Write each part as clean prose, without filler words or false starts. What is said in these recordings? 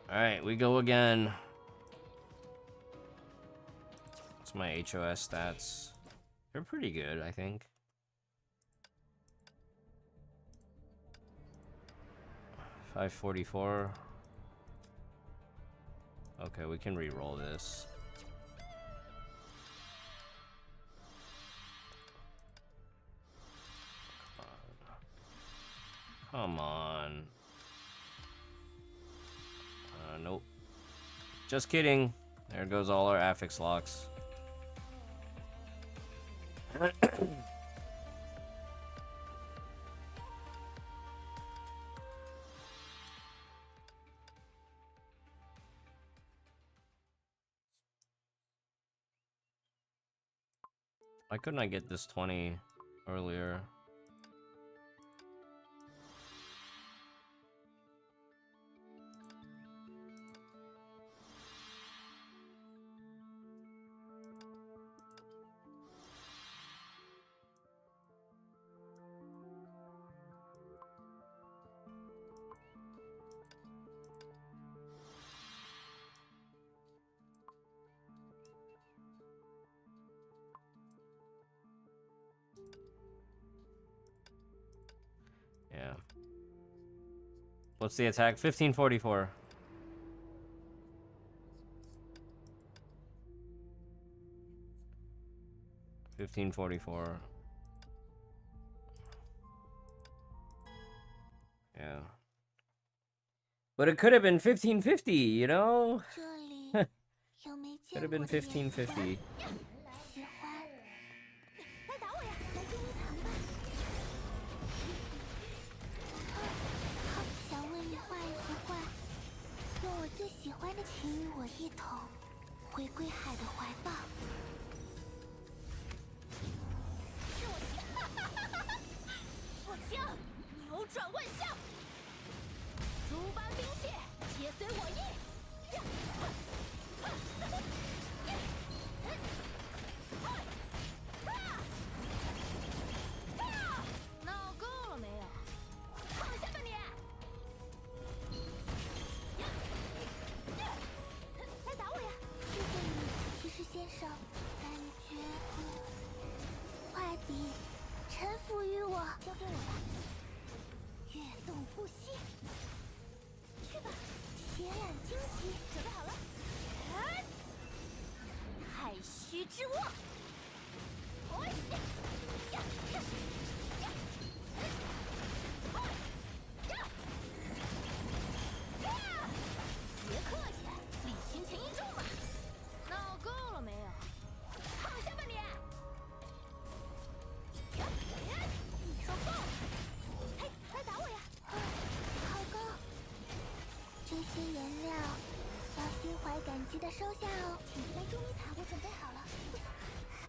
Alright, we go again. What's my HOS stats? They're pretty good, I think. $544. Okay, we can re-roll this. Come on. Nope. Just kidding. There goes all our affix locks. Why couldn't I get this 20 earlier? Yeah. What's the attack? 1544. $1544. Yeah. But it could have been 1550, you know? Could have been 1550.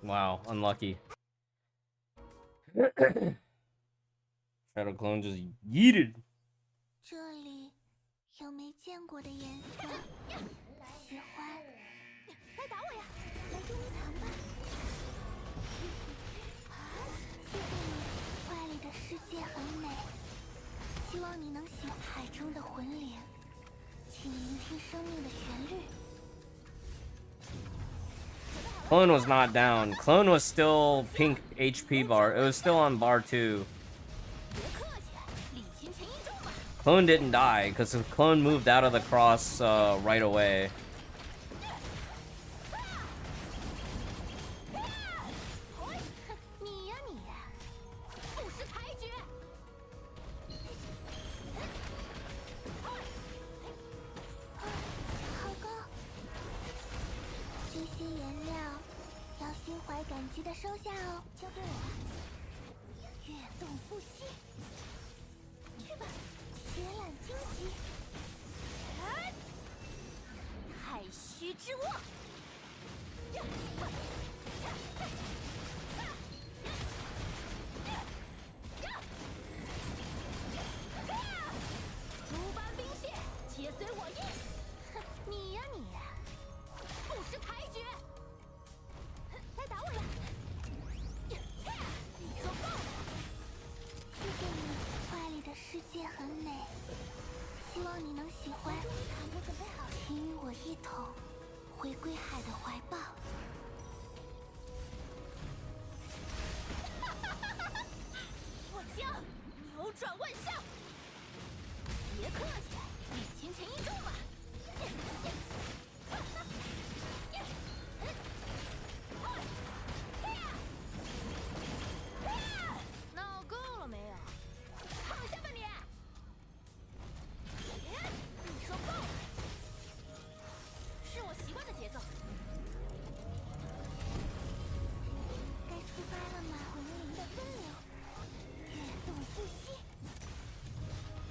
Wow, unlucky. Shadow Clone just yeeted. Clone was not down. Clone was still pink HP bar. It was still on bar 2. Clone didn't die because Clone moved out of the cross right away.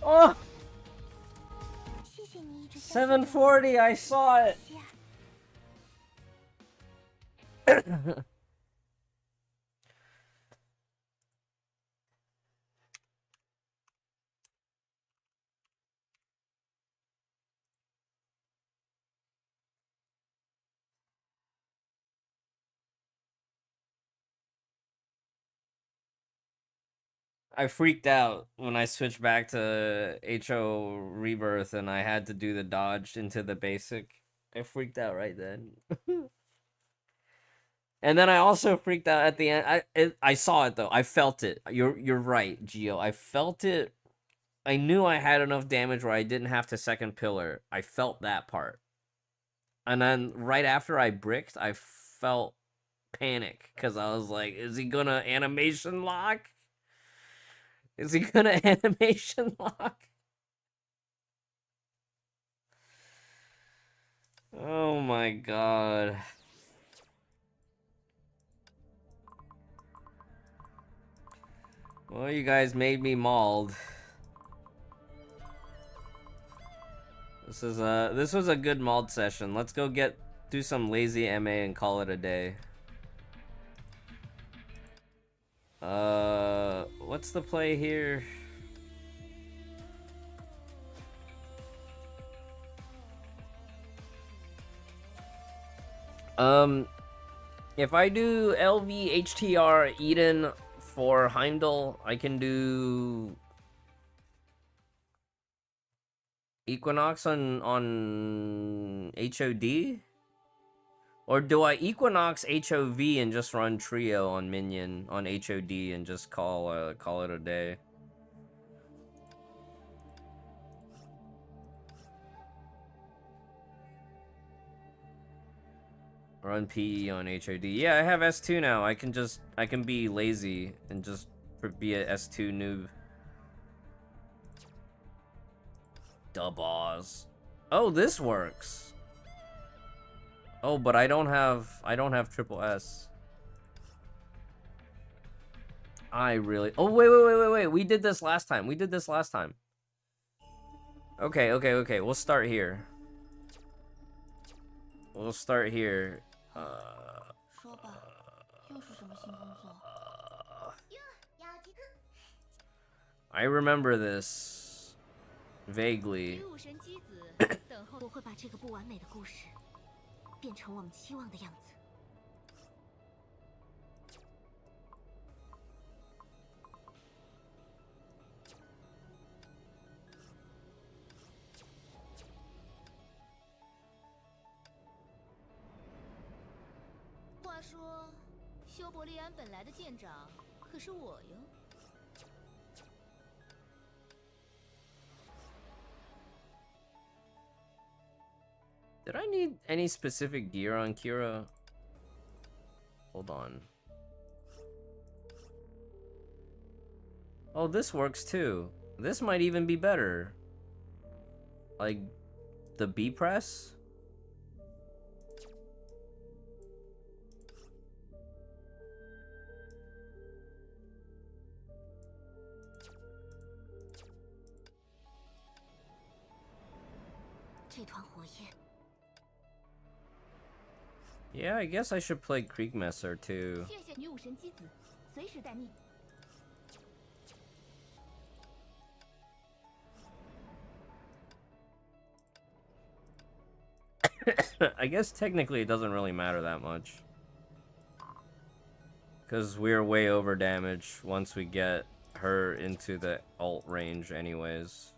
Oh! 740, I saw it! I freaked out when I switched back to HO Rebirth and I had to do the dodge into the basic. I freaked out right then. And then I also freaked out at the end. I saw it though. I felt it. You're right, Gio. I felt it. I knew I had enough damage where I didn't have to second pillar. I felt that part. And then right after I bricked, I felt panic because I was like, is he gonna animation lock? Is he gonna animation lock? Oh my god. Well, you guys made me mauled. This was a good mauled session. Let's go do some lazy MA and call it a day. What's the play here? If I do LV HTR Eden for Heimdall, I can do Equinox on HOD? Or do I Equinox HOV and just run Trio on Minion on HOD and just call it a day? Run PE on HOD. Yeah, I have S2 now. I can be lazy and just be a S2 noob. Dubboz. Oh, this works. Oh, but I don't have triple S. I really. Oh, wait. We did this last time. Okay. We'll start here. I remember this vaguely. Did I need any specific gear on Kira? Hold on. Oh, this works too. This might even be better. Like, the B press? Yeah, I guess I should play Kriegmesser too. I guess technically it doesn't really matter that much. Because we're way over damage once we get her into the ult range anyways.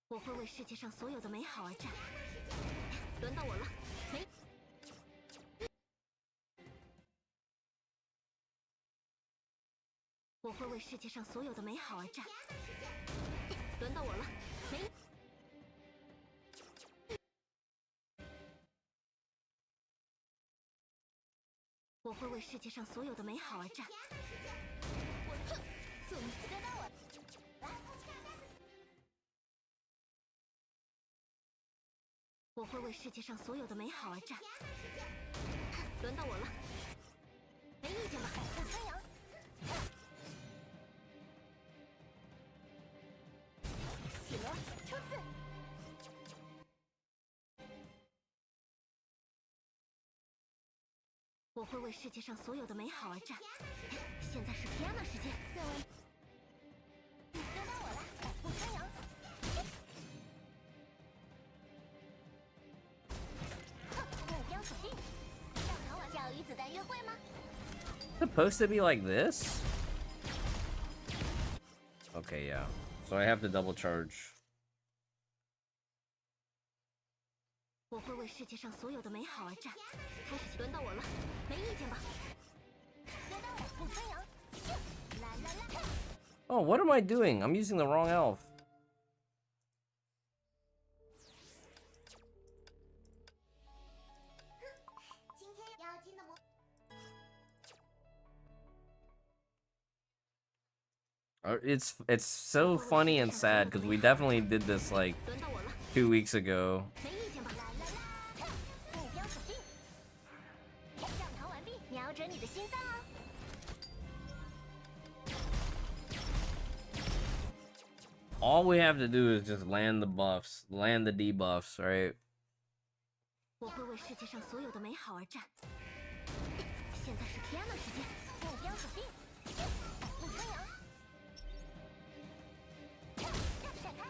我会为世界上所有的美好而战。轮到我了，没。我会为世界上所有的美好而战。轮到我了，没。我会为世界上所有的美好而战。我哼，总司跟到我。我会为世界上所有的美好而战。轮到我了，没意见吧？反复宣扬。企鹅冲刺！我会为世界上所有的美好而战。现在是皮安娜时间。轮到我了，反复宣扬。目标锁定。上场玩钓鱼子弹约会吗？ Supposed to be like this? Okay, yeah. So I have to double charge. 我会为世界上所有的美好而战。开始，轮到我了，没意见吧？轮到我，不宣扬。啦啦啦！ Oh, what am I doing? I'm using the wrong elf. It's so funny and sad because we definitely did this like 2 weeks ago. 没意见吧？啦啦啦！目标锁定。上膛完毕，瞄准你的心脏哦。 All we have to do is just land the buffs, land the debuffs, right? 我会为世界上所有的美好而战。现在是皮安娜时间，目标锁定。反复宣扬。闪开！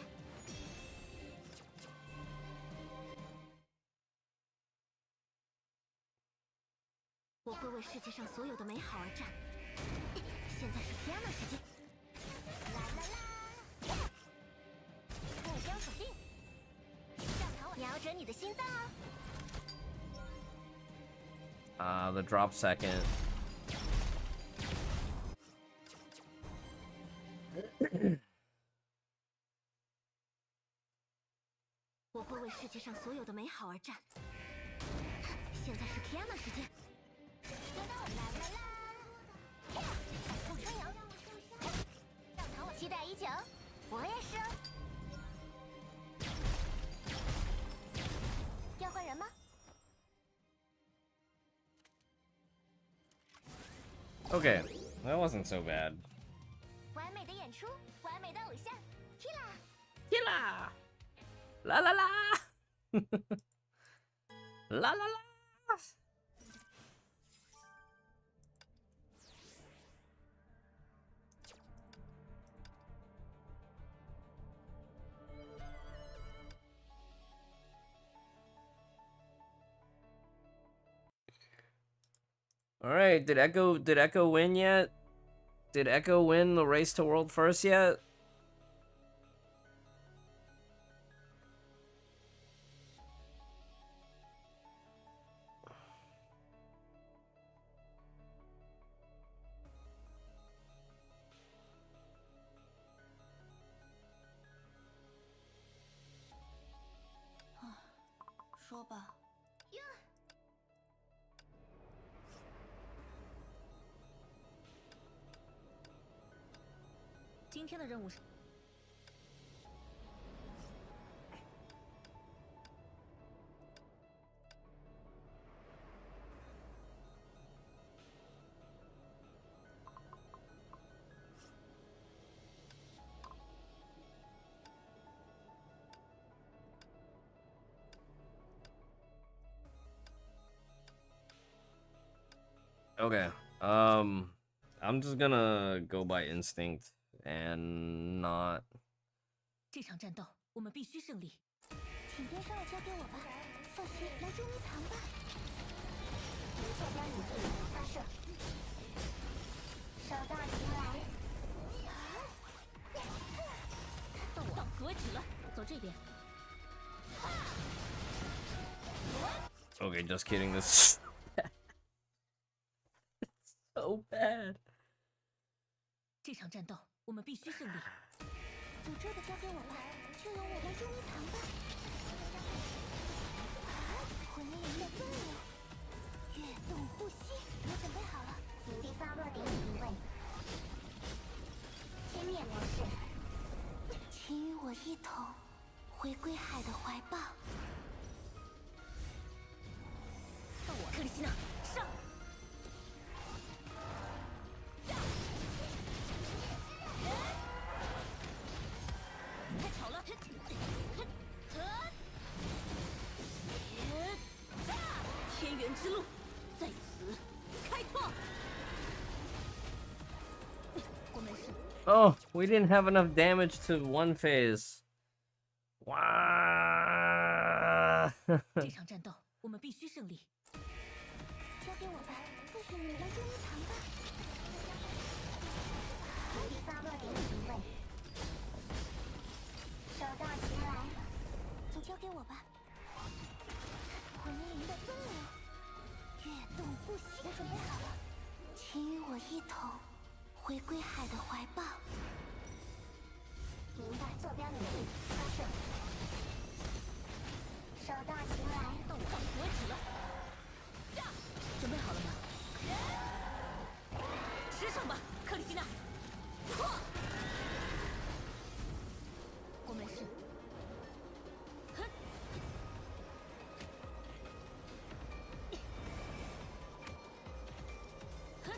我会为世界上所有的美好而战。现在是皮安娜时间。啦啦啦！目标锁定。上膛，瞄准你的心脏哦。 The drop second. 我会为世界上所有的美好而战。现在是皮安娜时间。啦啦啦！反复宣扬。上场我期待已久，我也是哦。要换人吗？ Okay, that wasn't so bad. 完美的演出，完美的偶像 ，Killa。 Killa! La la la! La la la! Alright, did Echo win yet? Did Echo win the race to world first yet? Ah, 说吧。今天的任务是。Okay. I'm just gonna go by instinct and not. 这场战斗我们必须胜利。请边上的交给我吧，放心，来捉迷藏吧。下标引力发射。Okay, just kidding. This is so bad. 这场战斗我们必须胜利。诅咒的交给我吧，就由我来捉迷藏吧。魂灵的自由，跃动呼吸，我准备好了。努力发落点定位，歼灭模式，请与我一同回归海的怀抱。到我，克里希娜，上！太吵了！天元之路在此开拓。我没事。 Oh, we didn't have enough damage to one phase. Wow. 这场战斗我们必须胜利。交给我吧，或许你们来捉迷藏吧。努力发落点定位，手到擒来，就交给我吧。魂灵的自由，跃动呼吸，我准备好了，请与我一同回归海的怀抱。明白，坐标拟定，发射。手到擒来，到我到此为止了。准备好了吗？吃上吧，克里希娜！我没事。哼！哼！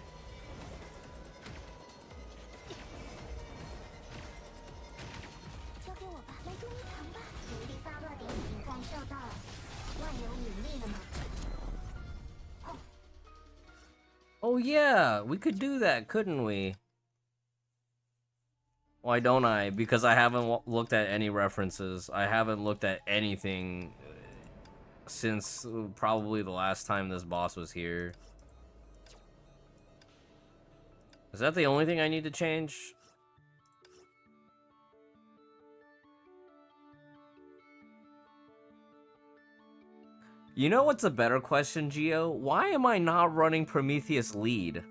交给我吧，来捉迷藏吧。努力发落点已感受到万有引力了吗？ Oh yeah, we could do that, couldn't we? Why don't I? Because I haven't looked at any references. I haven't looked at anything since probably the last time this boss was here. Is that the only thing I need to change? You know what's a better question, Gio? Why am I not running Prometheus lead?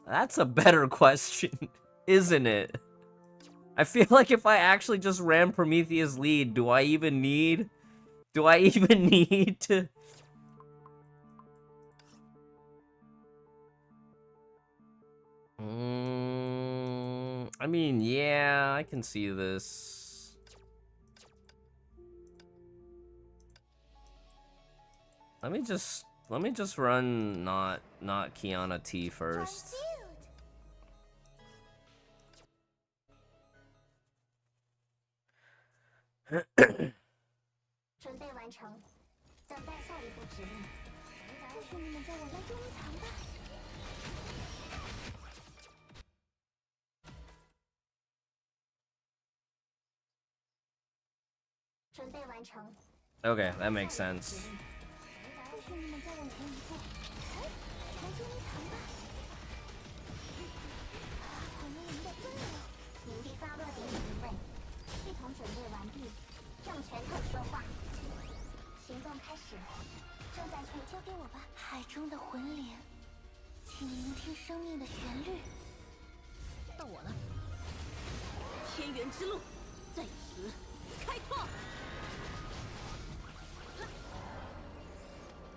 That's a better question, isn't it? I feel like if I actually just ran Prometheus lead, do I even need to? I mean, yeah, I can see this. Let me just run not Kiana T first. Okay, that makes sense.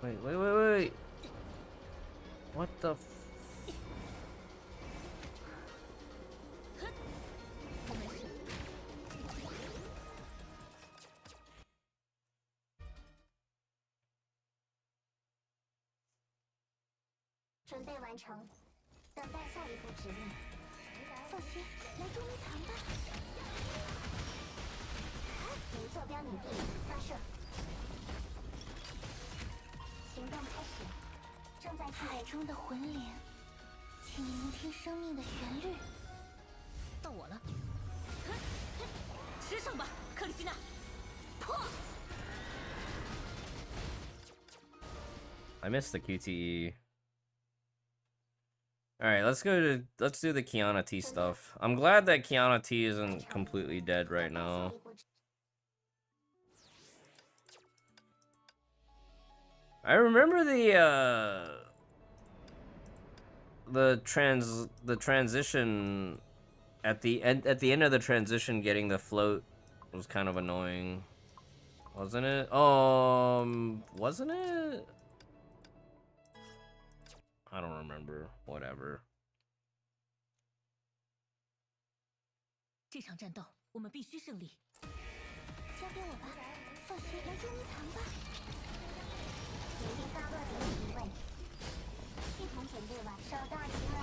Wait. What the f- 准备完成，等待下一步指令。放心，来捉迷藏吧。离坐标拟定，发射。行动开始，正在海中的魂灵，请聆听生命的旋律。到我了，吃上吧，克里希娜！破！ I missed the QTE. Alright, let's do the Kiana T stuff. I'm glad that Kiana T isn't completely dead right now. I remember the transition at the end of the transition, getting the float was kind of annoying, wasn't it? Wasn't it? I don't remember. Whatever. 这场战斗我们必须胜利。交给我吧，放心，来捉迷藏吧。努力发落点疑问，系统准备完，手到擒来。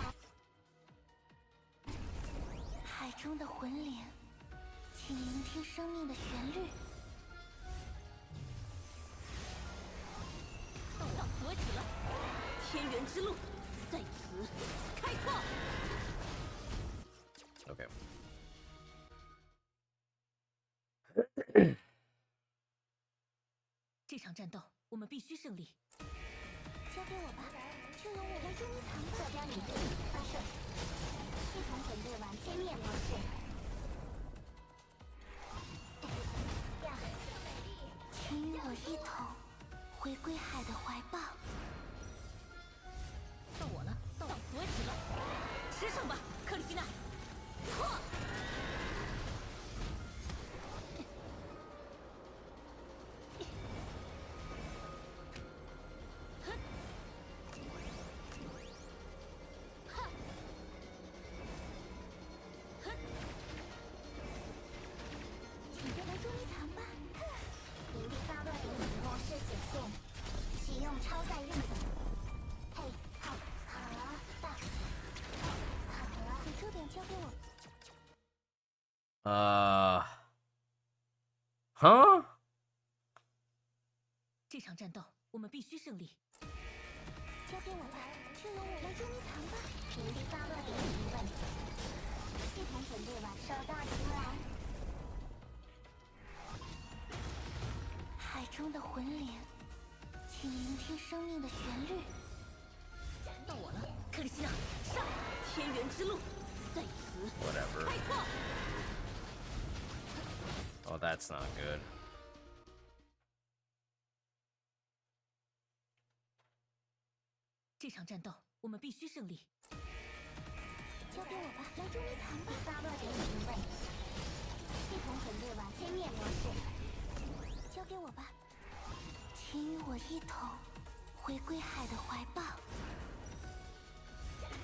海中的魂灵，请聆听生命的旋律。到此为止了，天元之路在此开拓。Okay. 这场战斗我们必须胜利。交给我吧，就由我来捉迷藏吧。坐标拟定，发射。系统准备完，歼灭模式。请与我一同回归海的怀抱。到我了，到此为止了。吃上吧，克里希娜。破！Huh? 这场战斗我们必须胜利。交给我吧，就由我来捉迷藏吧。努力发落点疑问，系统准备完，手到擒来。海中的魂灵，请聆听生命的旋律。到我了，克里希娜，上！天元之路在此 Whatever. 开拓。Oh, that's not good. 这场战斗我们必须胜利。交给我吧，来捉迷藏吧。发落点疑问，系统准备完，歼灭模式。交给我吧，请与我一同回归海的怀抱。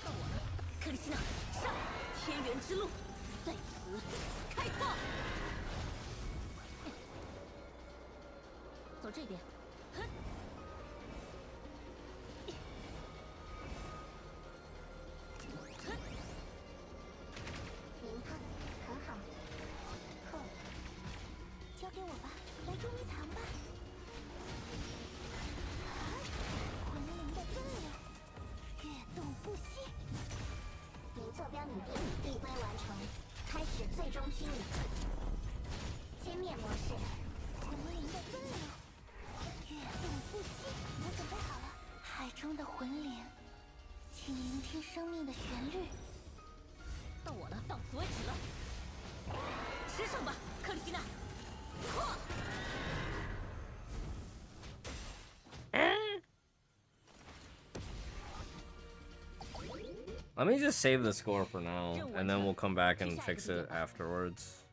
到我了，克里希娜，上！天元之路在此开拓。走这边。哼。评判很好。扣。交给我吧，来捉迷藏吧。魂灵的分量，跃动不息。您坐标拟定，递归完成，开始最终清理。歼灭模式。魂灵的分量，跃动不息。我准备好了。海中的魂灵，请聆听生命的旋律。到我了，到此为止了。吃上吧，克里希娜。破！ Let me just save the score for now, and then we'll come back and fix it afterwards. "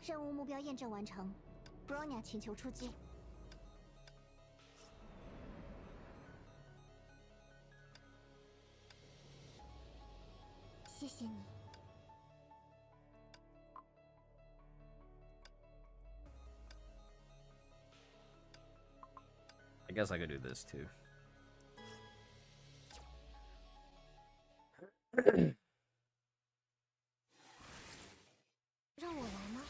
任务目标验证完成 ，Bronya 请求出击。谢谢你。I guess I could do this too. 让我来吗？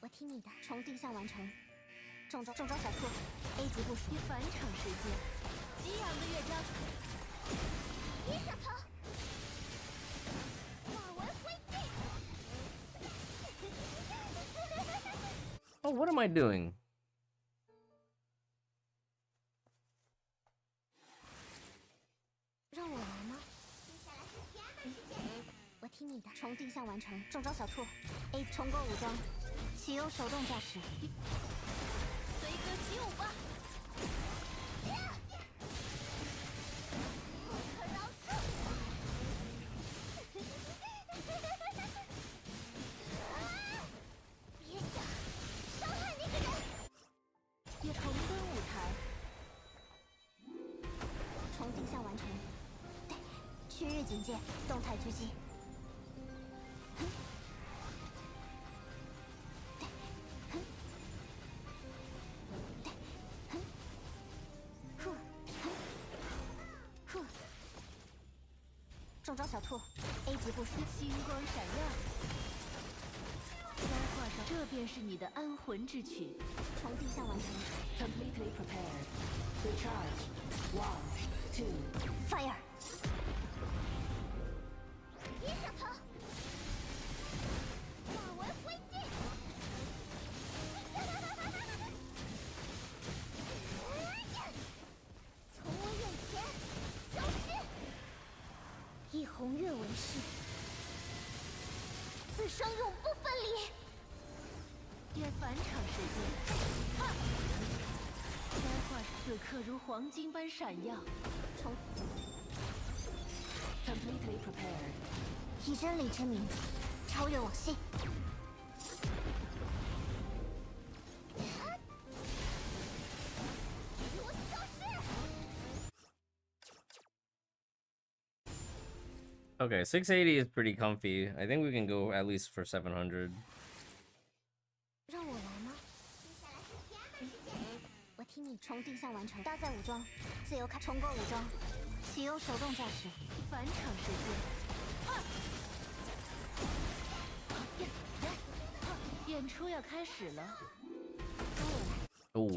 我听你的，从地下完成。中招小兔 ，A 级部署。返场时间，激昂的乐章。别想逃！化为灰烬。Oh, what am I doing? 让我来吗？我听你的。重定向完成。中招小兔 ，A 重构武装，启用手动驾驶。随歌起舞吧。不可饶恕！别想伤害那个人！也重登舞台。重定向完成。区域警戒，动态狙击。中招小兔 ，A 级部署。星光闪耀，该画上。这便是你的安魂之曲。重定向完成。Completely prepared. Recharge. 1, 2, fire. 别想逃！化为灰烬！从我眼前消失！以红月为誓，此生永不分离。愿返场时间。该画此刻如黄金般闪耀。重。Completely prepared. 以真理之名，超越往昔。我消失！ Okay, 680 is pretty comfy. I think we can go at least for 700. 让我来吗？我听你。重定向完成。搭载武装，自由开。重构武装，启用手动驾驶。返场时间。演出要开始了。跟我来。Oh.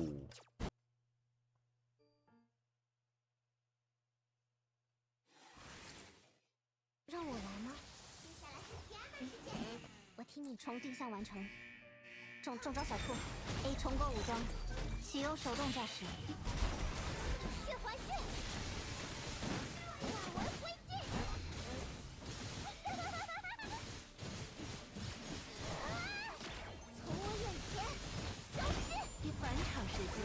让我来吗？我听你。重定向完成。中招小兔 ，A 重构武装，启用手动驾驶。血还血，化为灰烬。从我眼前消失！以返场时间。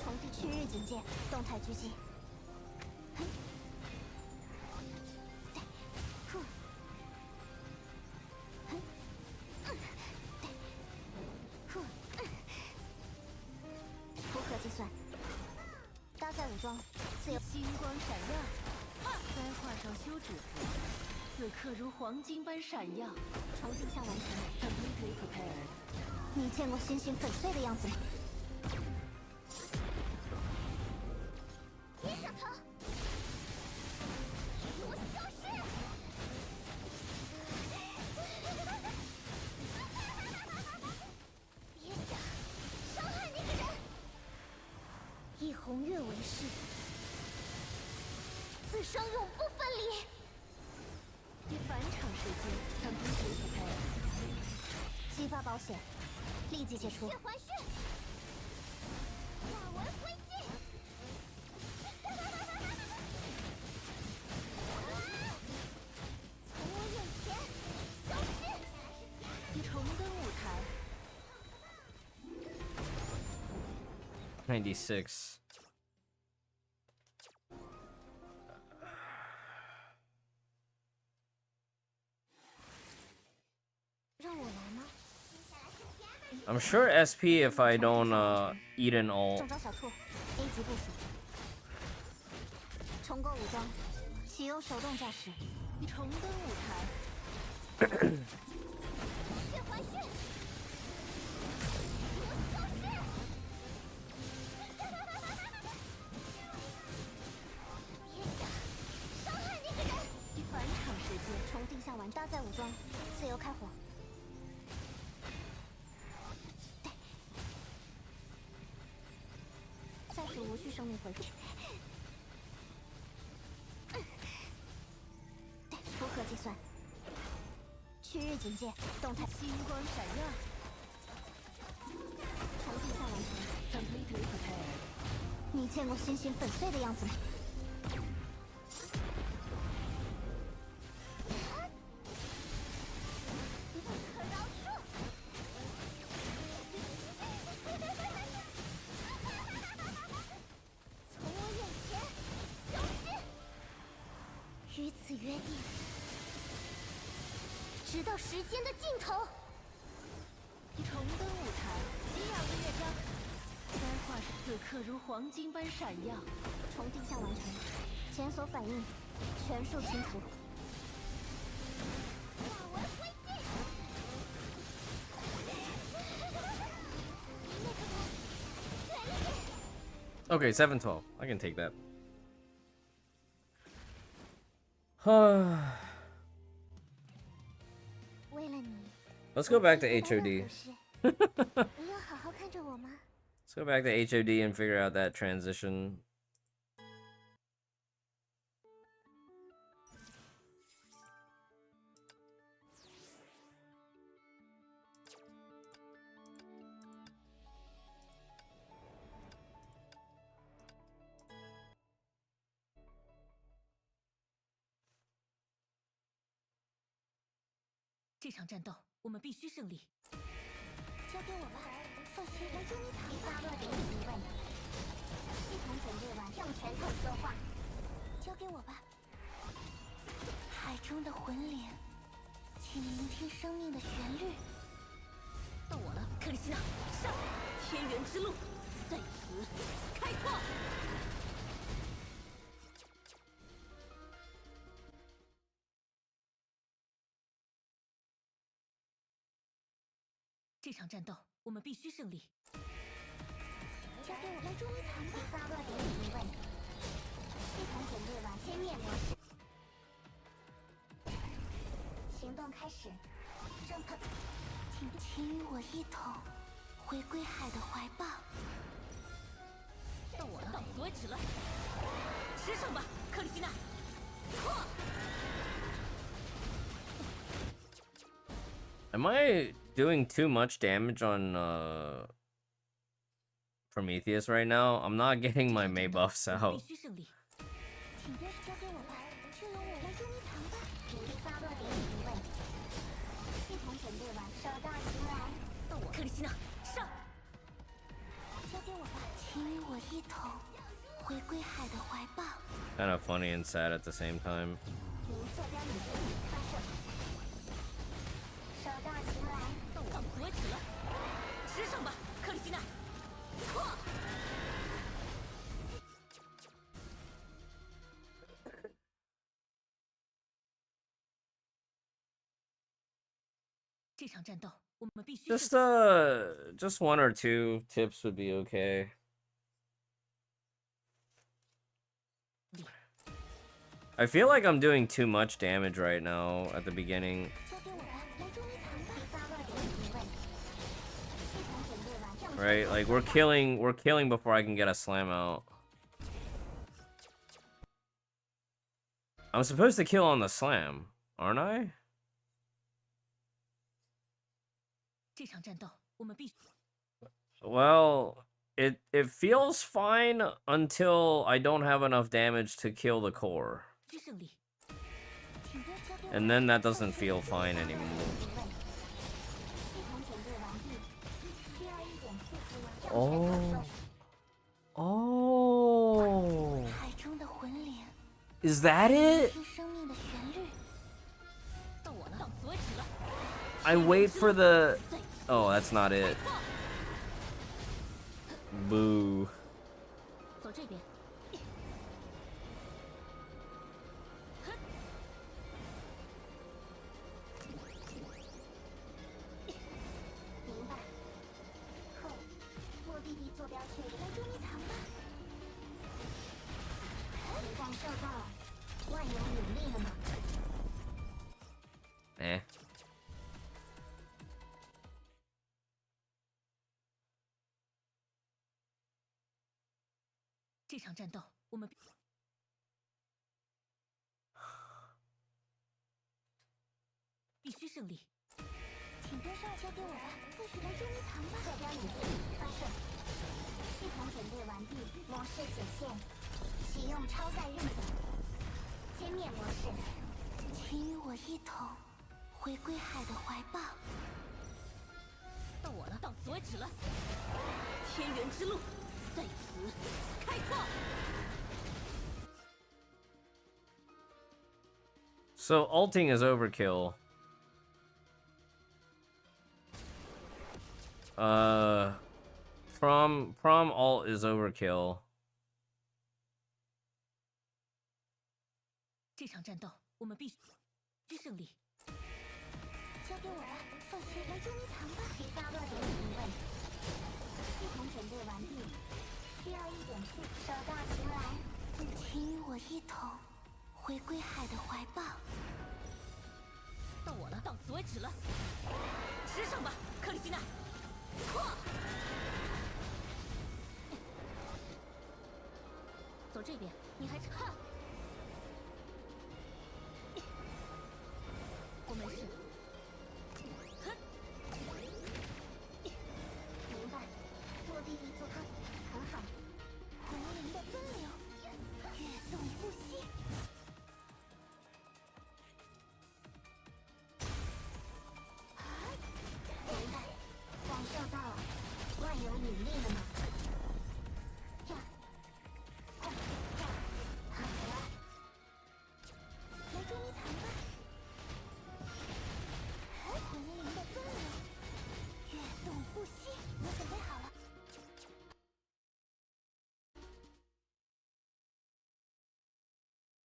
重地区域警戒，动态狙击。符合计算。搭载武装，自由。星光闪耀，该画上休止符，此刻如黄金般闪耀。重定向完成。Completely prepared. 你见过星星粉碎的样子吗？别想逃！我消失！别想伤害那个人！以红月为誓，此生永不分离。以返场时间。Completely prepared. 激发保险，立即解除。血还血，化为灰烬。从我眼前消失！重登舞台。96. 让我来吗？ I'm sure SP if I don't eat an ult. 中招小兔 ，A 级部署。重构武装，启用手动驾驶。重登舞台。血还血！我消失！别想伤害那个人！以返场时间。重定向完。搭载武装，自由开火。是无需生命回复。符合计算。区域警戒，动态。星光闪耀。重新下完成。Completely prepared。你见过星星粉碎的样子吗？不可饶恕！从我眼前消失！与此约定，直到时间的尽头。重登舞台，激昂的乐章，该画此刻如黄金般闪耀。重定向完成，检索反应，全数清除。化为灰烬。Okay, 7.12. I can take that. Let's go back to HOD. Let's go back to HOD and figure out that transition.这场战斗，我们必须胜利。交给我吧，放心，来捉迷藏吧。发落点疑问，系统准备完，用拳头说话。交给我吧。海中的魂灵，请聆听生命的旋律。到我了，克里希那，上！天元之路在此开拓。这场战斗，我们必须胜利。交给我来捉迷藏吧。发落点疑问，系统准备完，歼灭模式。行动开始。正特，请与我一同回归海的怀抱。到我了，到此为止了。吃上吧，克里希那。Am I doing too much damage on Prometheus right now? I'm not getting my May buffs out. 我一同回归海的怀抱。Kind of funny and sad at the same time. 手到擒来，到此为止了。吃上吧，克里希那。这场战斗，我们必须。Just one or two tips would be okay. I feel like I'm doing too much damage right now at the beginning. Right, like we're killing before I can get a slam out. I'm supposed to kill on the slam, aren't I? Well, it feels fine until I don't have enough damage to kill the core. And then that doesn't feel fine anymore. Oh. Oh. Is that it? I wait for the... Oh, that's not it. Boo. Eh. 这场战斗我们必须胜利。请跟上，交给我吧。或许来捉迷藏吧。坐标已定，发射。系统准备完毕，模式解线，启用超载运载。歼灭模式，请与我一同回归海的怀抱。到我了，到此为止了。天元之路在此开拓。So ulting is overkill. Prom ult is overkill. 这场战斗我们必须胜利。交给我吧，放心，来捉迷藏吧。第8落点定位，系统准备完毕，需要一点速，手到擒来。请与我一同回归海的怀抱。到我了，到此为止了。吃上吧，克里希娜。走这边，你还差。我没事。明白，落地一做它很好。魂灵的分流，跃动不息。明白，感受到万有引力了吗？这样，这样，好了，来捉迷藏吧。魂灵的分流，跃动不息。我准备好了。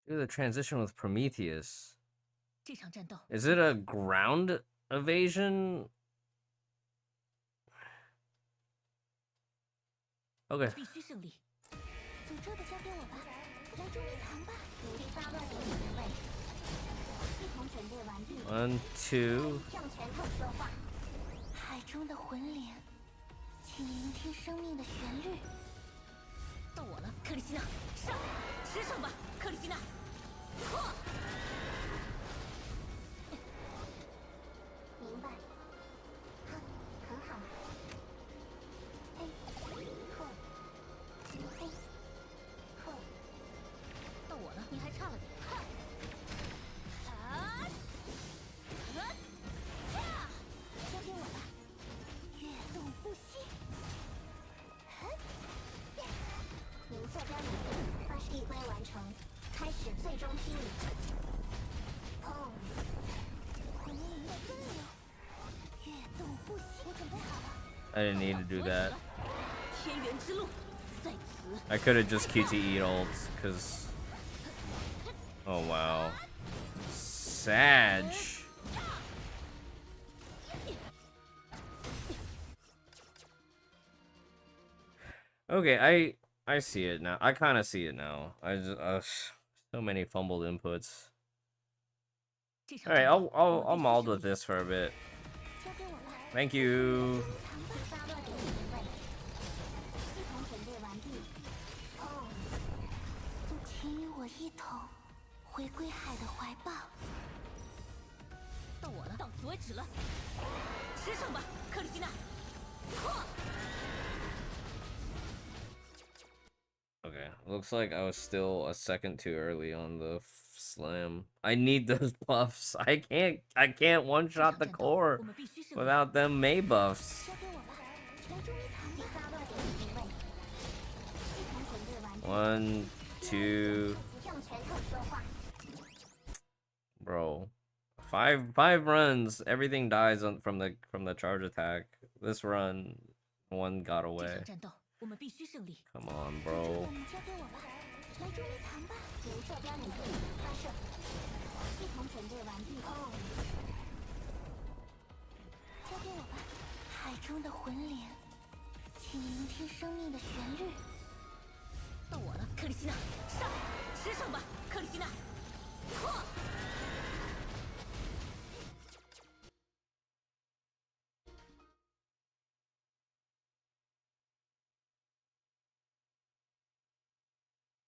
Do the transition with Prometheus. 这场战斗 Is it a ground evasion? Okay. 必须胜利。诅咒的交给我吧，来捉迷藏吧。第8落点定位，系统准备完毕。 1, 2. 向拳头说话。海中的魂灵，请聆听生命的旋律。到我了，克里希娜，上，吃上吧，克里希娜。明白。很好。嘿，后，嘿，后。到我了，你还差了点。交给我吧，跃动不息。您坐标已定，发射递归完成，开始最终清理。砰！魂灵的分流，跃动不息。我准备好了。I didn't need to do that. 天元之路在此。 I could have just QTE'd ult, because... Oh, wow. Sag. Okay, I see it now. I kind of see it now. I just so many fumbled inputs. All right, I'll mold with this for a bit. Thank you. 请与我一同回归海的怀抱。到我了，到此为止了。吃上吧，克里希娜。Okay, looks like I was still a second too early on the slam. I need those buffs. I can't one-shot the core without them May buffs. 1, 2. Bro. Five runs, everything dies from the charge attack. This run, one got away. Come on, bro.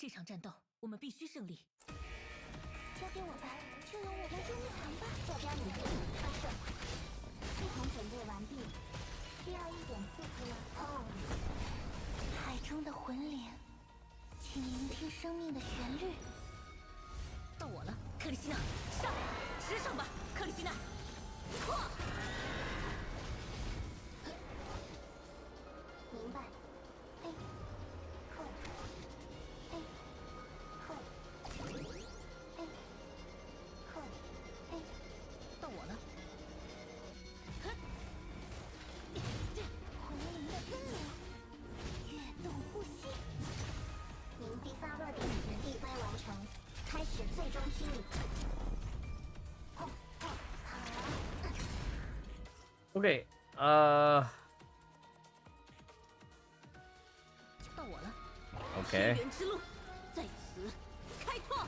这场战斗我们必须胜利。交给我吧，就由我来捉迷藏吧。坐标已定，发射。系统准备完毕，需要一点刺激吗？哦。海中的魂灵，请聆听生命的旋律。到我了，克里希娜，上，直上吧，克里希娜。破。明白。哎，破。哎，破。哎，破。哎，到我了。魂灵的温流，跃动呼吸。您第发落点递归完成，开始最终清理。好。Okay. 到我了。 Okay. 天元之路在此开拓。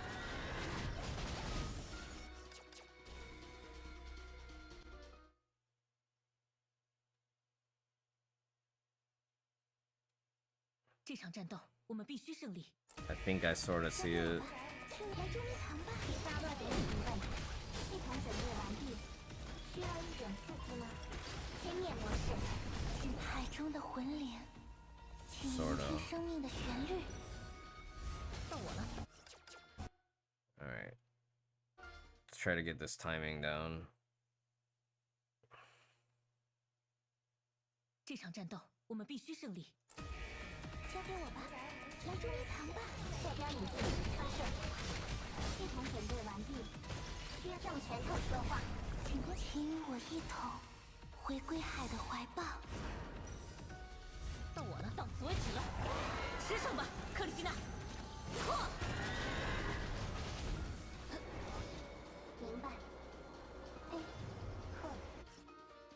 这场战斗我们必须胜利。 I think I sort of see it. 来捉迷藏吧，发落点已问，系统准备完毕，需要一点刺激吗？歼灭模式。海中的魂灵，请聆听生命的旋律。到我了。 All right. Let's try to get this timing down. 这场战斗我们必须胜利。交给我吧，来捉迷藏吧。坐标已定，发射。系统准备完毕，需要向拳头说话。请与我一同回归海的怀抱。到我了，到此为止了。直上吧，克里希娜。破。明白。哎，破。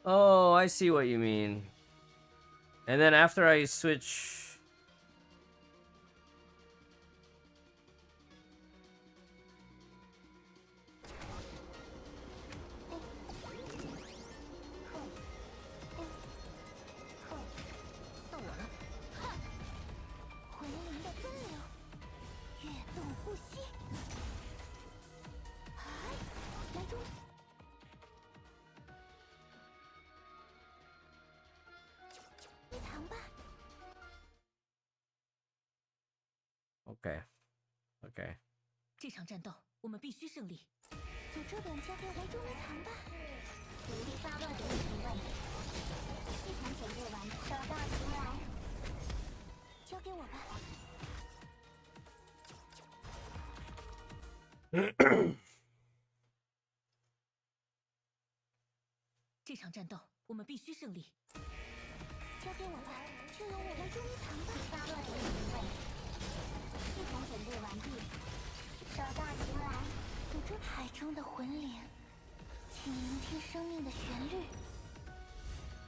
Oh, I see what you mean. And then after I switch... Okay. Okay. 这场战斗我们必须胜利。组织点交给我来捉迷藏吧。努力发落点已问，系统准备完，手到擒来。交给我吧。这场战斗我们必须胜利。交给我吧，就由我来捉迷藏吧。发落点已问，系统准备完毕，手到擒来。组织海中的魂灵，请聆听生命的旋律。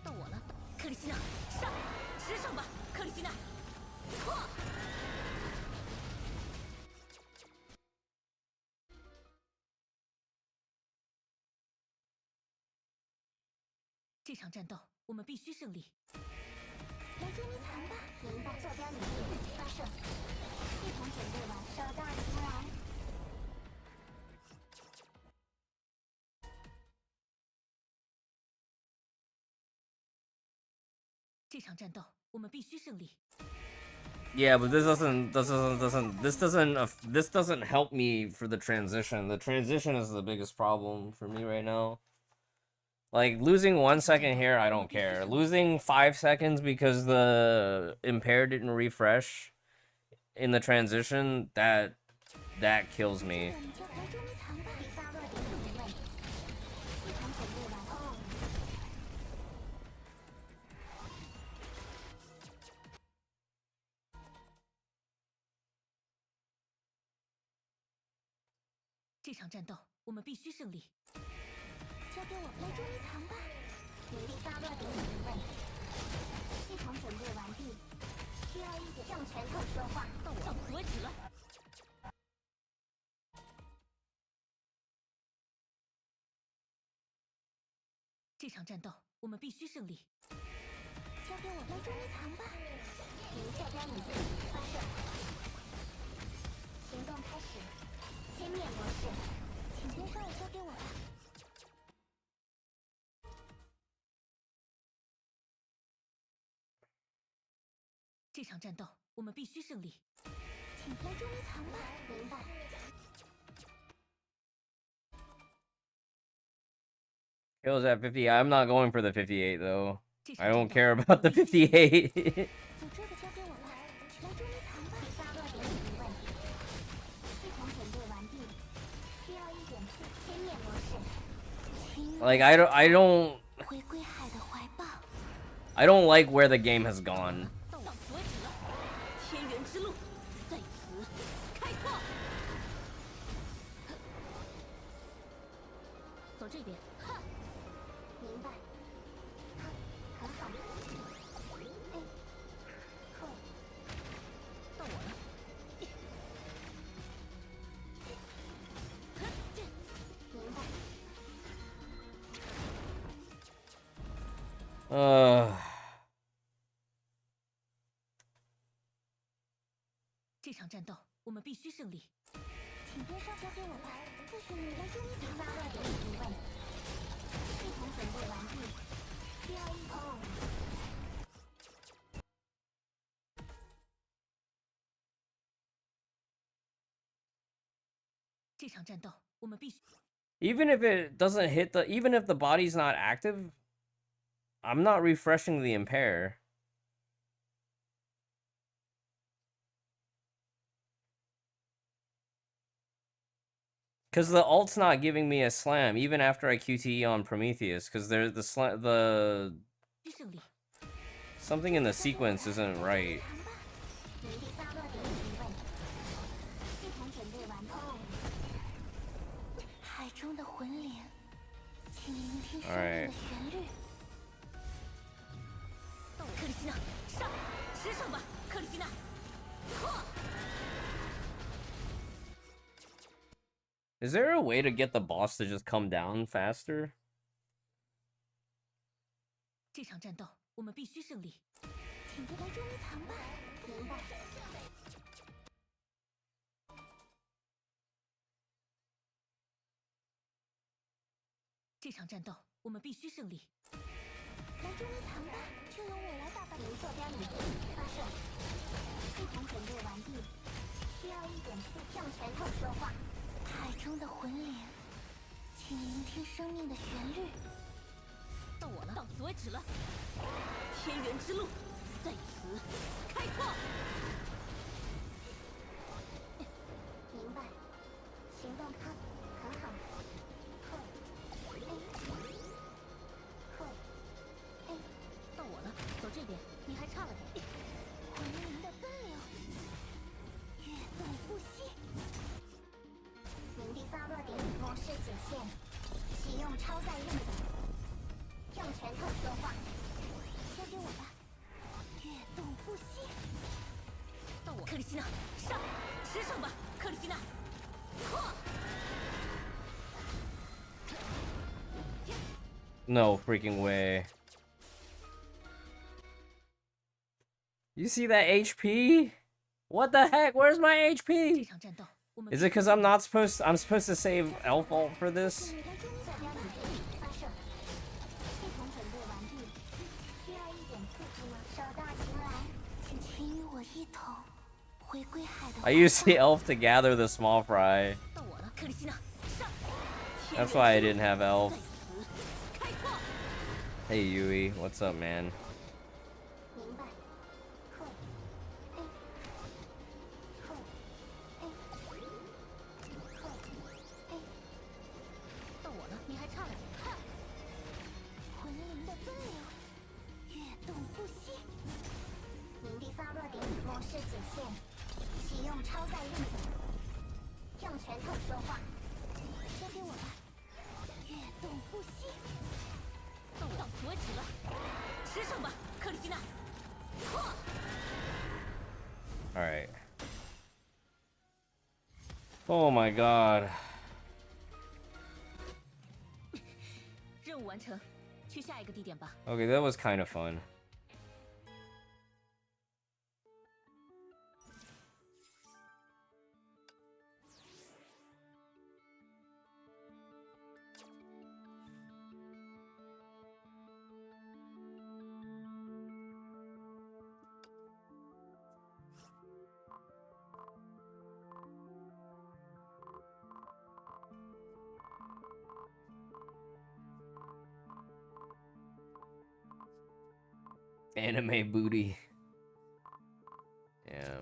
到我了，克里希娜，上，直上吧，克里希娜。破。这场战斗我们必须胜利。来捉迷藏吧，明白。坐标已定，发射。系统准备完，手到擒来。这场战斗我们必须胜利。 Yeah, but this doesn't help me for the transition. The transition is the biggest problem for me right now. Like, losing 1 second here, I don't care. Losing 5 seconds because the impair didn't refresh in the transition, that kills me. 这场战斗我们必须胜利。交给我来捉迷藏吧。努力发落点已问，系统准备完毕，需要一点向拳头说话。到此为止了。这场战斗我们必须胜利。交给我来捉迷藏吧。您坐标已定，发射。这场战斗我们必须胜利，请来捉迷藏吧。明白。It was at 50. I'm not going for the 58 though. I don't care about the 58. 就这个交给我吧，来捉迷藏吧。第3个点疑问，系统准备完毕，需要一点歼灭模式。Like I don't 回归海的怀抱。I don't like where the game has gone. 到此为止了，天元之路在此开拓。走这边。明白。很好。哎，扣。到我了。明白。这场战斗我们必须胜利，请边上交给我吧。这是你来捉迷藏。第8个点疑问，系统准备完毕，需要一口。这场战斗我们必须。Even if it doesn't hit even if the body's not active, I'm not refreshing the impair. Because the ult's not giving me a slam, even after I QTE on Prometheus, because there's the something in the sequence isn't right. Alright. Is there a way to get the boss to just come down faster? 这场战斗我们必须胜利，请别来捉迷藏吧。明白。这场战斗我们必须胜利，来捉迷藏吧，就由我来打败。零坐标里发射，系统准备完毕，需要一点用拳头说话。海中的魂灵，请聆听生命的旋律。到我了，到此为止了。天元之路在此开拓。明白，行动看，很好。到我了，走这边，你还差了点。魂灵的奔流，跃动不息。明第3个点模式解线，启用超载运载，用拳头说话。交给我吧，跃动不息。到我，克里希娜，上，吃上吧，克里希娜。No freaking way. You see that HP? What the heck? Where's my HP? Is it because I'm supposed to save Elf ult for this? I used the Elf to gather the small fry. That's why I didn't have Elf. Hey Yui, what's up, man? Alright. Oh my god. 任务完成，去下一个地点吧。 Okay, that was kind of fun. Anime booty. Yeah.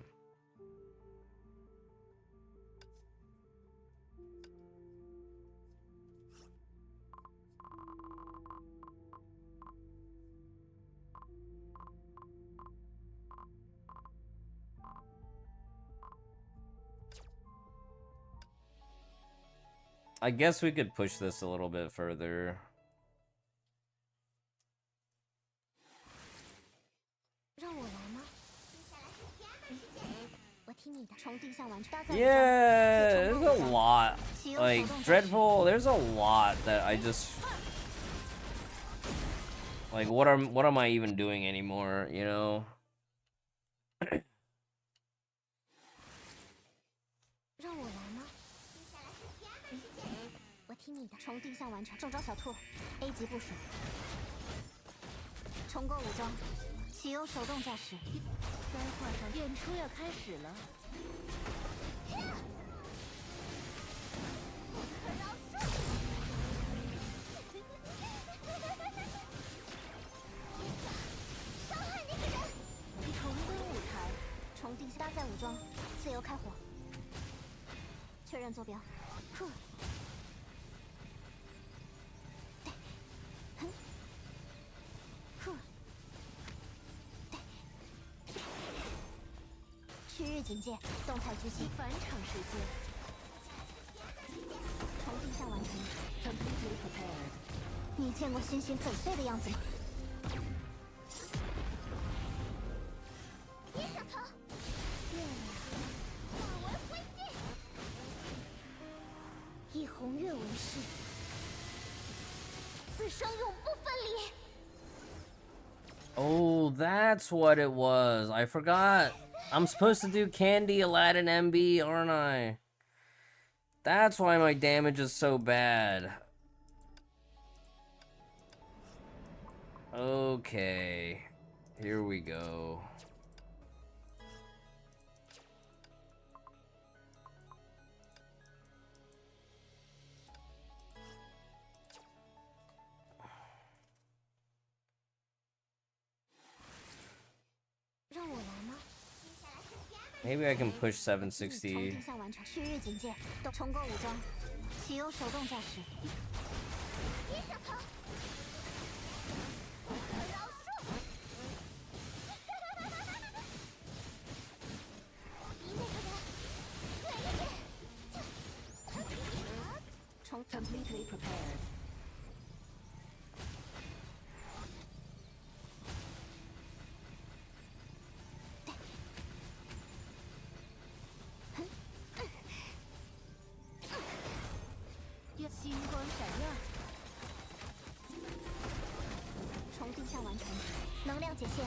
I guess we could push this a little bit further. Yeah, there's a lot. Like, Dreadful, there's a lot that I just... Like, what am I even doing anymore, you know? A 级部署，重构武装，启用手动驾驶。该画上演出要开始了。伤害那个人！重归舞台，重定搭载武装，自由开火。确认坐标。区域警戒，动态狙击，返场时间。重定向完成 ，completely prepared。你见过星星粉碎的样子吗？别想逃！月亮化为灰烬，以红月为誓，此生永不分离。Oh, that's what it was. I forgot. I'm supposed to do Candy, Aladdin, MB, aren't I? That's why my damage is so bad. Okay. Here we go. Maybe I can push 760. 区域警戒，重构武装，启用手动驾驶。别想逃！不可饶恕！离那个人远一点！重 completely prepared。星光闪耀，重定向完成，能量解线，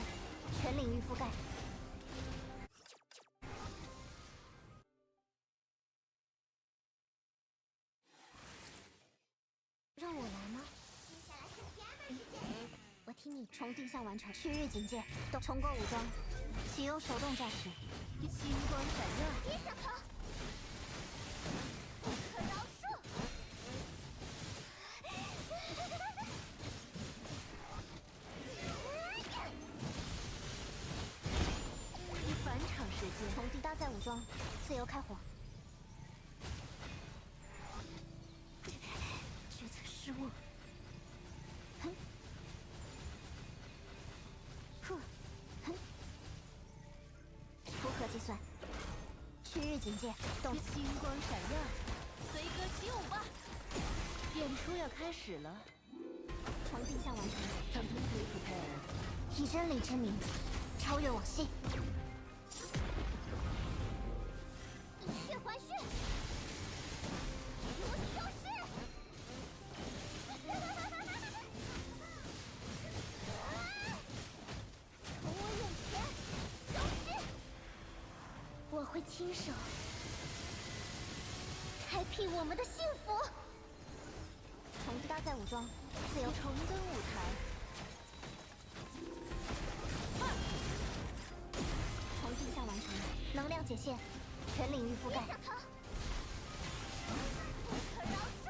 全领域覆盖。让我来吗？我听你。重定向完成，区域警戒，重构武装，启用手动驾驶。星光闪耀，别想逃！不可饶恕！返场时间，重地搭载武装，自由开火。决策失误。哼，哼，哼。符合计算。区域警戒，动。星光闪耀，随歌起舞吧！演出要开始了。重定向完成 ，completely prepared。以真理之名，超越往昔。以血还血，给我消失！从我眼前消失！我会亲手开辟我们的幸福。重搭载武装，自由重登舞台。重定向完成，能量解线，全领域覆盖。不可饶恕！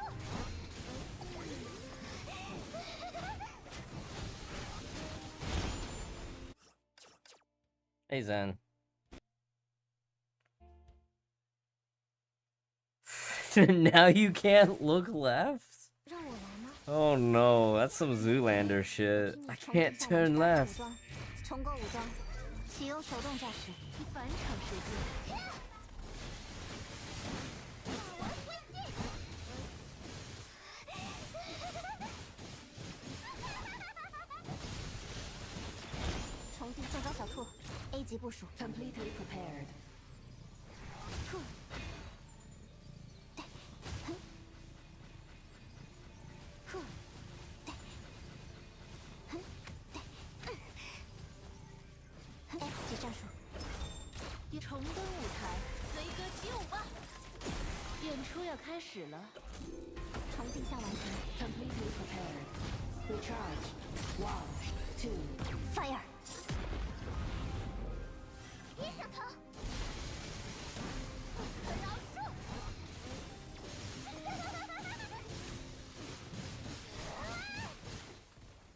Hey Zen. Now you can't look left? 让我来吗？ Oh no, that's some Zoolander shit. I can't turn left. 重构武装，启用手动驾驶，返场时间。重地中招小兔 ，A 级部署。Completely prepared。X 级战术。重登舞台，随歌起舞吧！演出要开始了。重定向完成。Completely prepared. Recharge. 1, 2, fire. 别想逃！不可饶恕！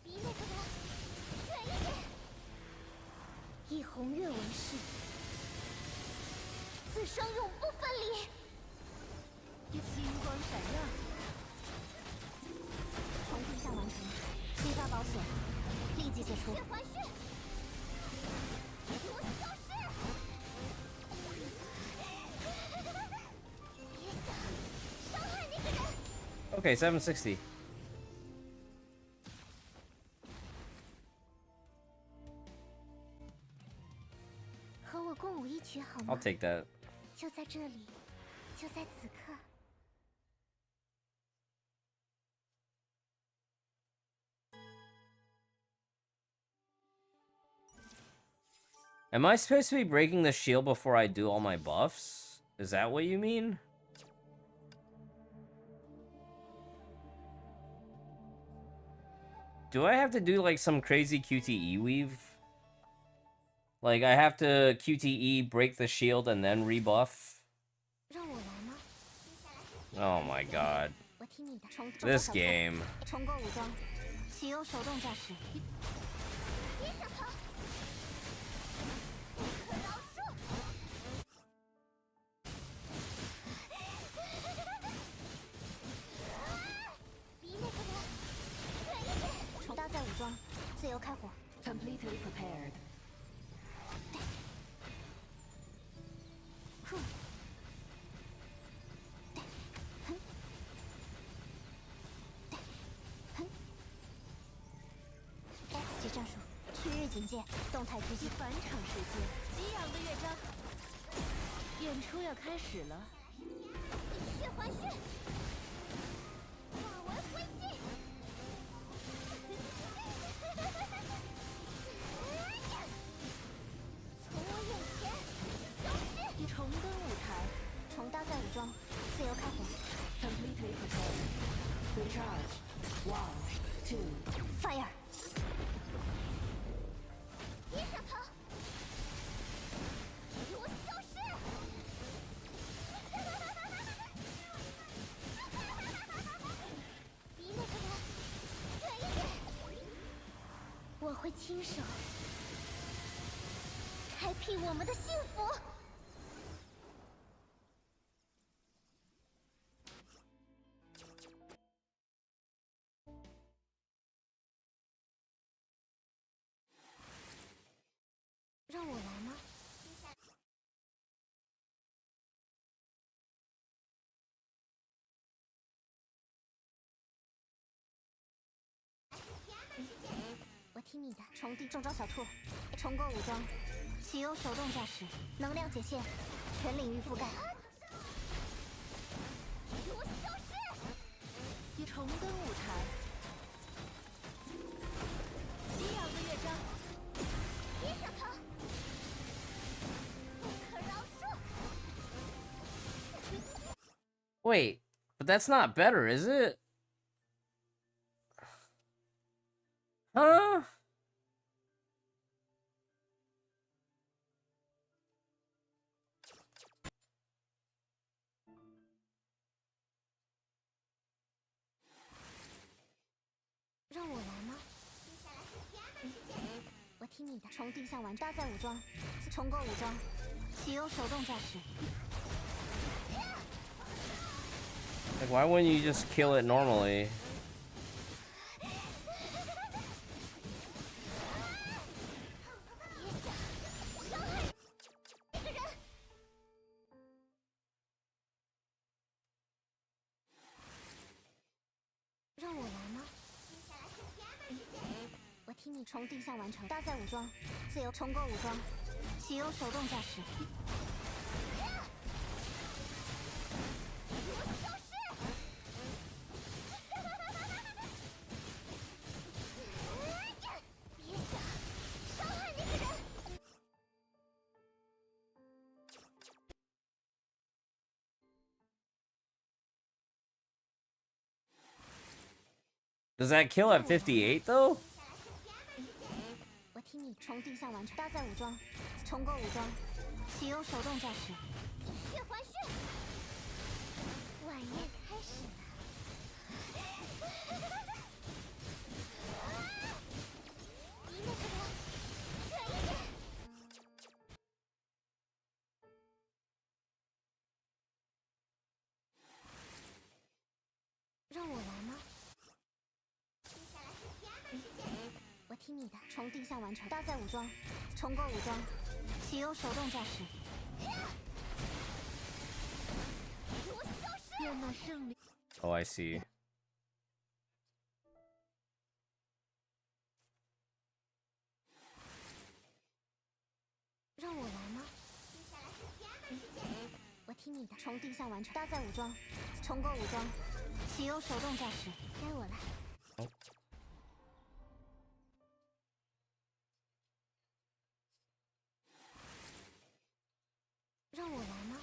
离那个人远一点！以红月为誓，此生永不分离。金光闪耀，重定向完成，激发保险，立即解除。还血！给我消失！别想伤害那个人！ Okay, 760. 和我共舞一曲好吗？ I'll take that. 就在这里，就在此刻。 Am I supposed to be breaking the shield before I do all my buffs? Is that what you mean? Do I have to do like some crazy QTE weave? Like I have to QTE, break the shield, and then rebuff? 让我来吗？ Oh my god. 我听你的。This game. 重构武装，启用手动驾驶。别想逃！不可饶恕！离那个人远一点！重搭载武装，自由开火。Completely prepared. X 级战术，区域警戒，动态狙击。返场时间，激昂的乐章，演出要开始了。血还血，化为灰烬。从我眼前消失！重登舞台，重搭载武装，自由开火。Completely prepared. Recharge. 1, 2, fire. 别想逃！给我消失！离那个人远一点！我会亲手开辟我们的幸福。让我来吗？我听你的。重地中招小兔，重构武装，启用手动驾驶，能量解线，全领域覆盖。给我消失！重登舞台，激昂的乐章，别想逃！不可饶恕！ Wait, but that's not better, is it? Huh? 你的，从地下完搭载武装，重构武装，启用手动驾驶。Like, why wouldn't you just kill it normally? 让我来吗？我替你从地下完成搭载武装，自由重构武装，启用手动驾驶。Does that kill at 58 though? 我替你从地下完成搭载武装，重构武装，启用手动驾驶。血还血，晚宴开始了。离那个人远一点。让我来吗？我听你的，从地下完成搭载武装，重构武装，启用手动驾驶。愿那胜利。Oh, I see. 让我来吗？我听你的，从地下完成搭载武装，重构武装，启用手动驾驶。该我了。Oh. 让我来吗？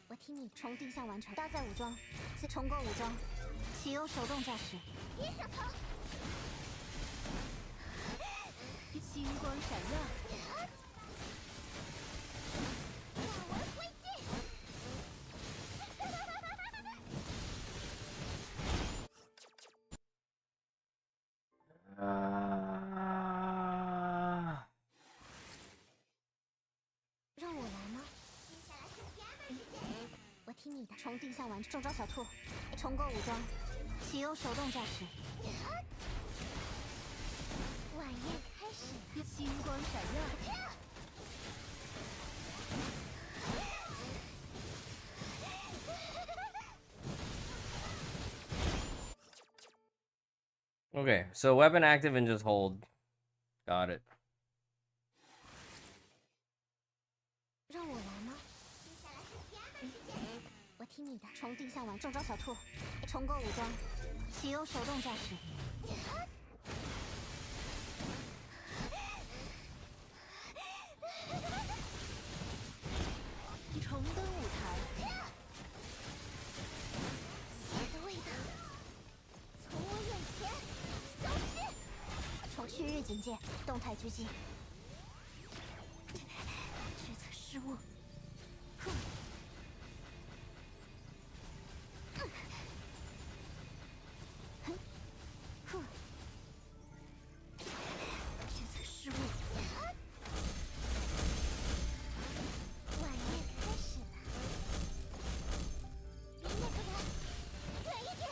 我听你从地下完成搭载武装，重构武装，启用手动驾驶。别想逃！星光闪耀，化为灰烬。让我来吗？我听你的，从地下完成中招小兔，重构武装，启用手动驾驶。晚宴开始了，星光闪耀。Okay, so weapon active and just hold. Got it. 让我来吗？我听你的，从地下完中招小兔，重构武装，启用手动驾驶。重登舞台，血的味道从我眼前消失。从区域警戒，动态狙击。决策失误。决策失误。晚宴开始了，离那个人远一点。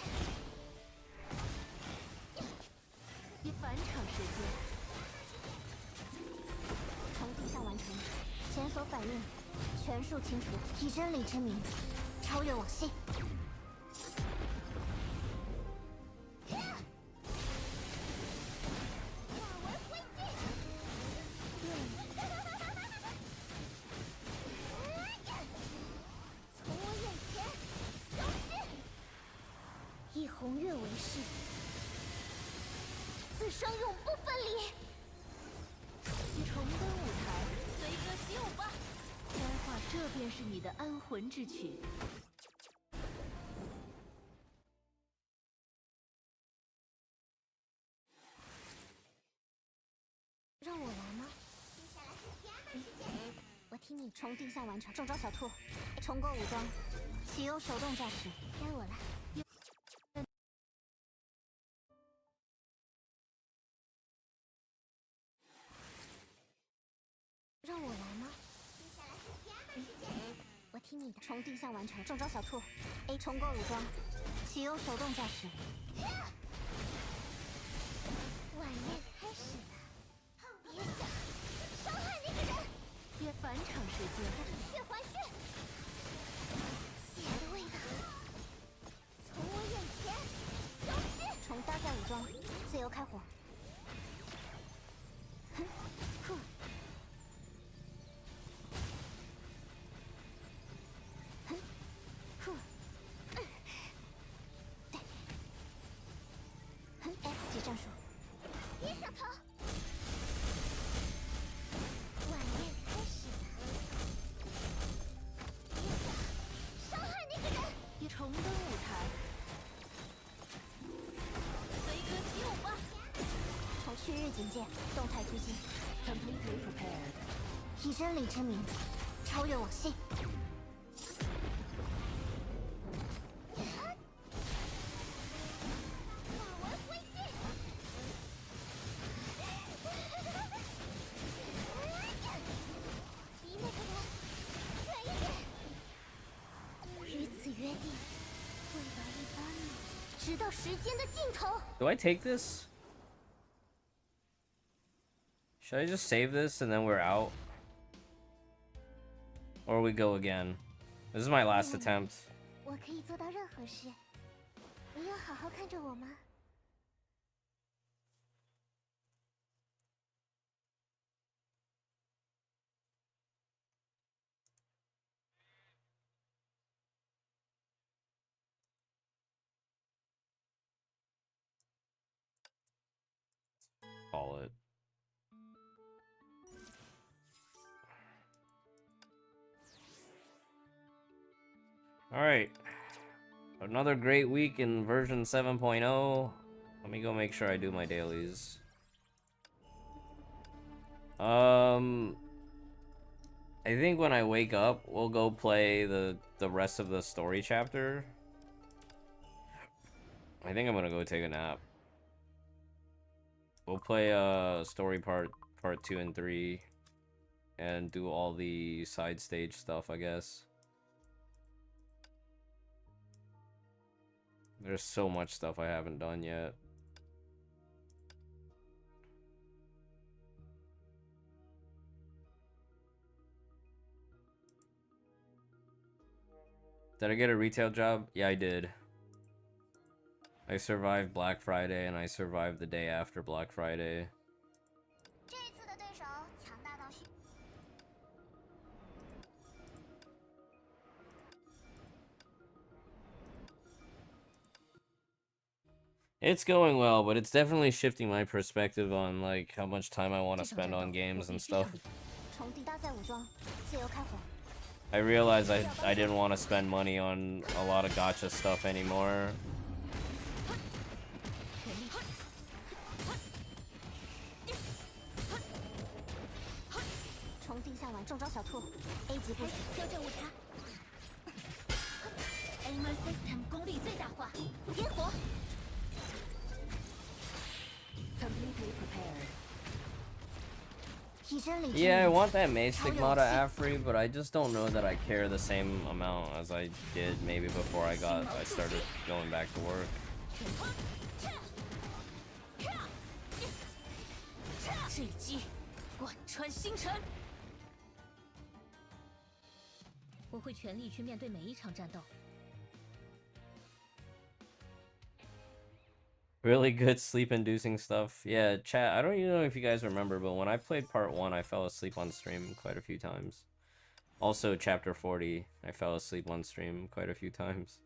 返场时间，从地下完成，前所反应全数清除，以真理之名，超越往昔。从我眼前消失，以红月为誓，此生永不分离。重登舞台，随歌起舞吧。该话这便是你的安魂之曲。让我来吗？我听你从地下完成中招小兔，重构武装，启用手动驾驶。该我了。听你的。从地下完成，中招小兔 A 重构武装，启用手动驾驶。晚宴开始了，别想伤害那个人。约返场时间，血还血，血的味道从我眼前消失。重搭载武装，自由开火。哼，哼。S 级战术，别想逃！晚宴开始了，别想伤害那个人！重登舞台，飞鸽起舞吧！从旭日警戒，动态推进 ，completely prepared， 以真理之名，超越往昔。Do I take this? Should I just save this and then we're out? Or we go again? This is my last attempt. 我可以做到任何事，你要好好看着我吗？ Call it. Alright. Another great week in version 7.0. Let me go make sure I do my dailies. I think when I wake up, we'll go play the rest of the story chapter. I think I'm gonna go take a nap. We'll play story part 2 and 3 and do all the side stage stuff, I guess. There's so much stuff I haven't done yet. Did I get a retail job? Yeah, I did. I survived Black Friday and I survived the day after Black Friday. It's going well, but it's definitely shifting my perspective on like how much time I want to spend on games and stuff. I realized I didn't want to spend money on a lot of gacha stuff anymore. Yeah, I want that Maze Stigmata Afri, but I just don't know that I care the same amount as I did maybe before I started going back to work. Really good sleep-inducing stuff. Yeah, chat, I don't even know if you guys remember, but when I played part 1, I fell asleep on stream quite a few times. Also, chapter 40, I fell asleep on stream quite a few times.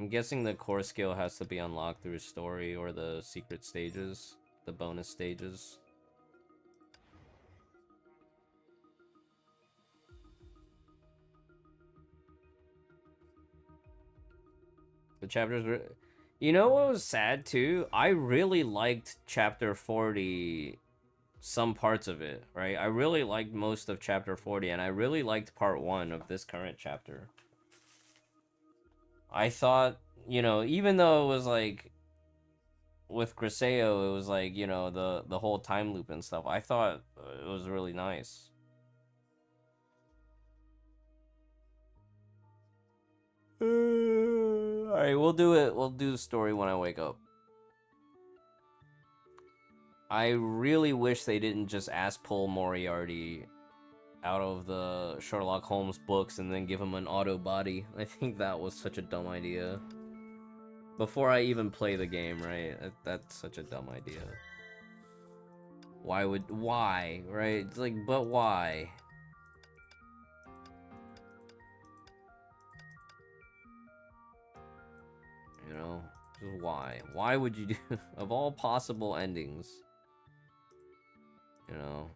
I'm guessing the core skill has to be unlocked through story or the secret stages, the bonus stages. The chapters were... You know what was sad too? I really liked chapter 40, some parts of it, right? I really liked most of chapter 40, and I really liked part 1 of this current chapter. I thought, you know, even though it was like with Griseo, it was like, you know, the whole time loop and stuff. I thought it was really nice. All right, we'll do it. We'll do the story when I wake up. I really wish they didn't just ask pull Moriarty out of the Sherlock Holmes books and then give him an auto body. I think that was such a dumb idea. Before I even play the game, right? That's such a dumb idea. Why, right? It's like, but why? You know, just why? Why would you do, of all possible endings, you know?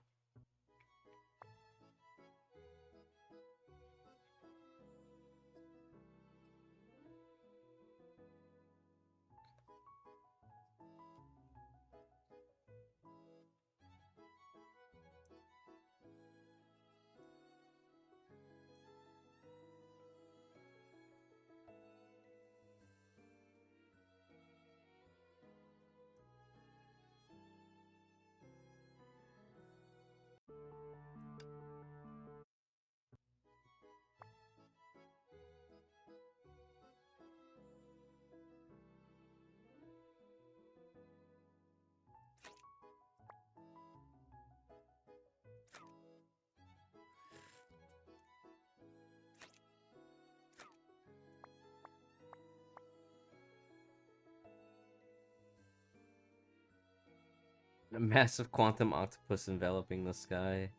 A massive quantum octopus enveloping the sky.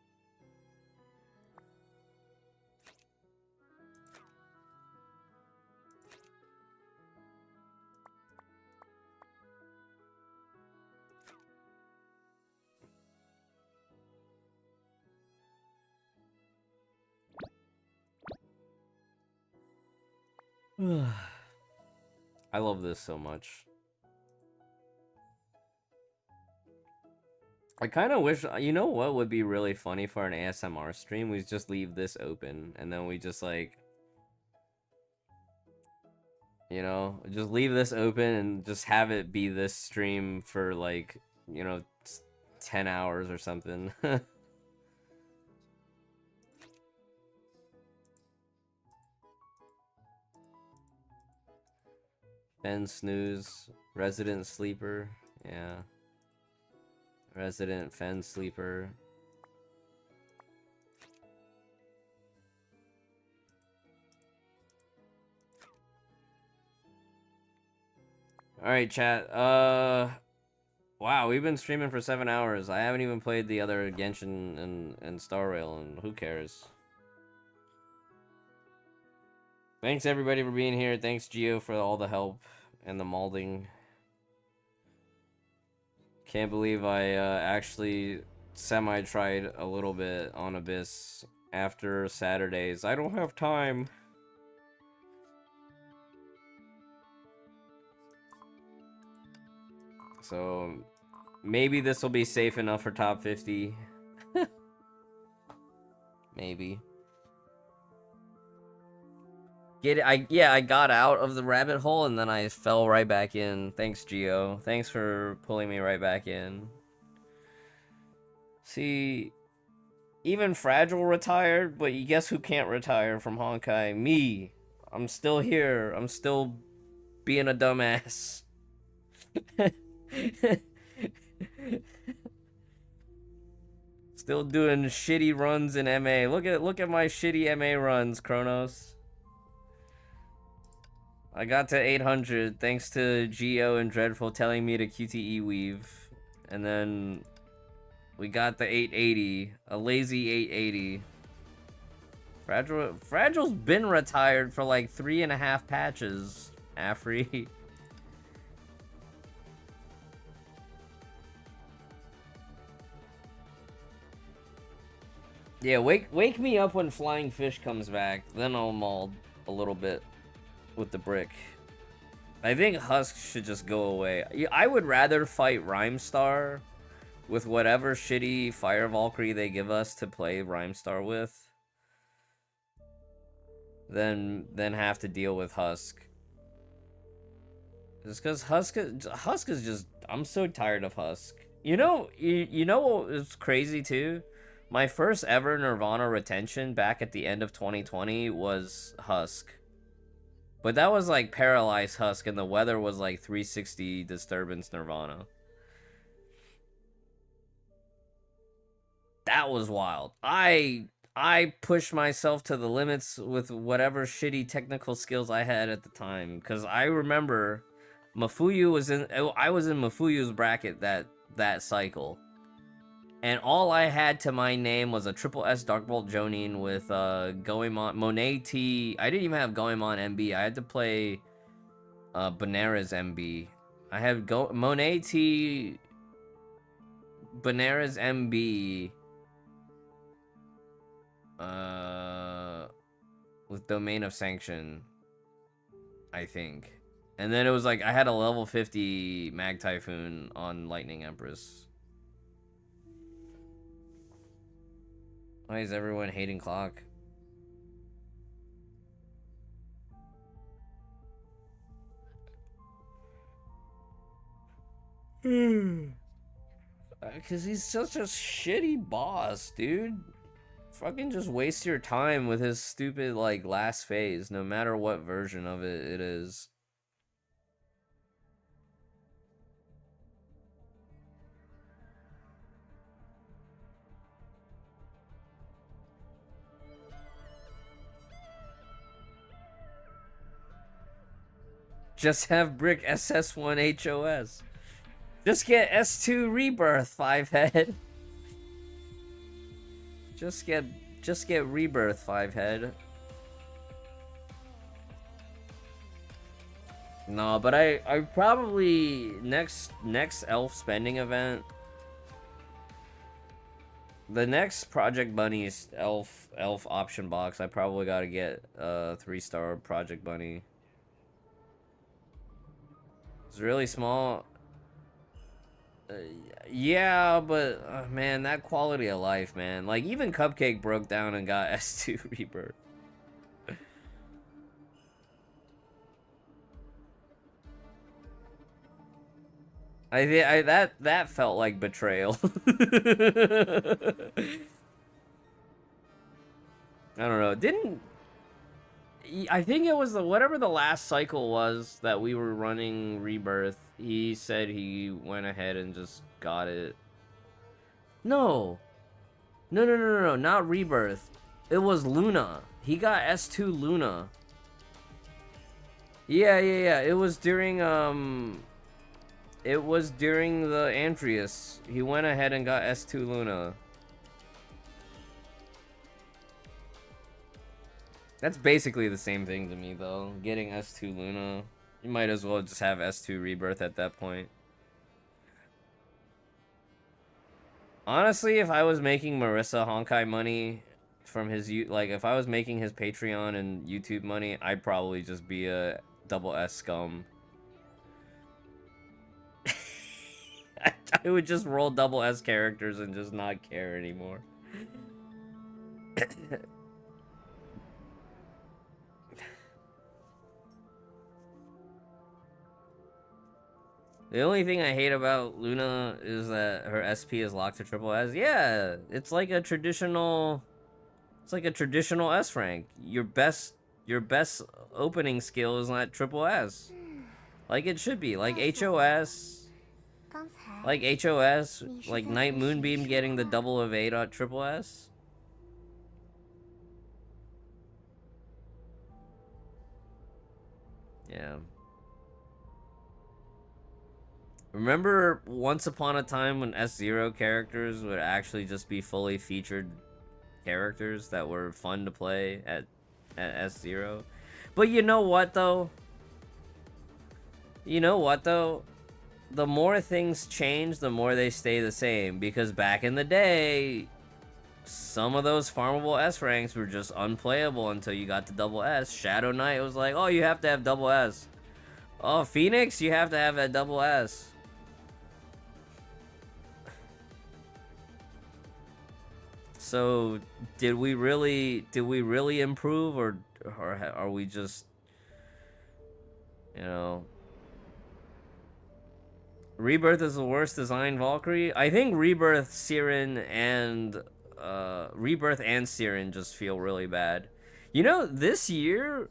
I love this so much. I kind of wish, you know what would be really funny for an ASMR stream? We just leave this open, and then we just like, you know, just leave this open and just have it be this stream for like, you know, 10 hours or something. Ben Snooze, Resident Sleeper, yeah. Resident Fen Sleeper. Alright, chat. Wow, we've been streaming for 7 hours. I haven't even played the other Genshin and Star Rail, and who cares? Thanks everybody for being here. Thanks Geo for all the help and the molding. Can't believe I actually semi-tried a little bit on Abyss after Saturdays. I don't have time. So maybe this will be safe enough for top 50. Maybe. Get it? Yeah, I got out of the rabbit hole and then I fell right back in. Thanks, Geo. Thanks for pulling me right back in. See, even Fragile retired, but you guess who can't retire from Honkai? Me. I'm still here. I'm still being a dumbass. Still doing shitty runs in MA. Look at my shitty MA runs, Kronos. I got to 800 thanks to Geo and Dreadful telling me to QTE weave. And then we got the 880, a lazy 880. Fragile's been retired for like 3.5 patches, Afri. Yeah, wake me up when Flying Fish comes back, then I'll maul a little bit with the brick. I think Husk should just go away. I would rather fight Rhymestar with whatever shitty Fire Valkyrie they give us to play Rhymestar with than have to deal with Husk. Just because Husk is just... I'm so tired of Husk. You know what was crazy too? My first ever Nirvana retention back at the end of 2020 was Husk. But that was like Paralyzed Husk, and the weather was like 360 Disturbance Nirvana. That was wild. I pushed myself to the limits with whatever shitty technical skills I had at the time, because I remember Mafuyu was in... I was in Mafuyu's bracket that cycle. And all I had to my name was a triple S Darkbolt Jonin with Goemon Monet T. I didn't even have Goemon MB. I had to play Benares MB. I had Monet T, Benares MB with Domain of Sanction, I think. And then it was like I had a level 50 Mag Typhoon on Lightning Empress. Why is everyone hating Clock? Because he's such a shitty boss, dude. Fucking just waste your time with his stupid, like, last phase, no matter what version of it is. Just have Brick SS1 HOS. Just get S2 Rebirth 5 head. Just get Rebirth 5 head. No, but I probably next elf spending event. The next Project Bunny's elf option box, I probably gotta get a 3-star Project Bunny. It's really small. Yeah, but man, that quality of life, man. Like, even Cupcake broke down and got S2 Rebirth. That felt like betrayal. I don't know. I think it was whatever the last cycle was that we were running Rebirth. He said he went ahead and just got it. No, not Rebirth. It was Luna. He got S2 Luna. Yeah. It was during the Antreus. He went ahead and got S2 Luna. That's basically the same thing to me, though. Getting S2 Luna. You might as well just have S2 Rebirth at that point. Honestly, if I was making Marissa Honkai money from his... Like, if I was making his Patreon and YouTube money, I'd probably just be a double S scum. I would just roll double S characters and just not care anymore. The only thing I hate about Luna is that her SP is locked to triple S. Yeah, it's like a traditional... It's like a traditional S rank. Your best opening skill is not triple S. Like it should be. Like HOS. Like HOS. Like Night Moonbeam getting the double of 8 on triple S. Yeah. Remember once upon a time when S0 characters would actually just be fully featured characters that were fun to play at S0? But you know what though? The more things change, the more they stay the same. Because back in the day, some of those farmable S ranks were just unplayable until you got to double S. Shadow Knight was like, oh, you have to have double S. Oh, Phoenix, you have to have that double S. So, did we really improve, or are we just, you know, Rebirth is the worst designed Valkyrie? I think Rebirth, Siren, and Rebirth and Siren just feel really bad. You know, this year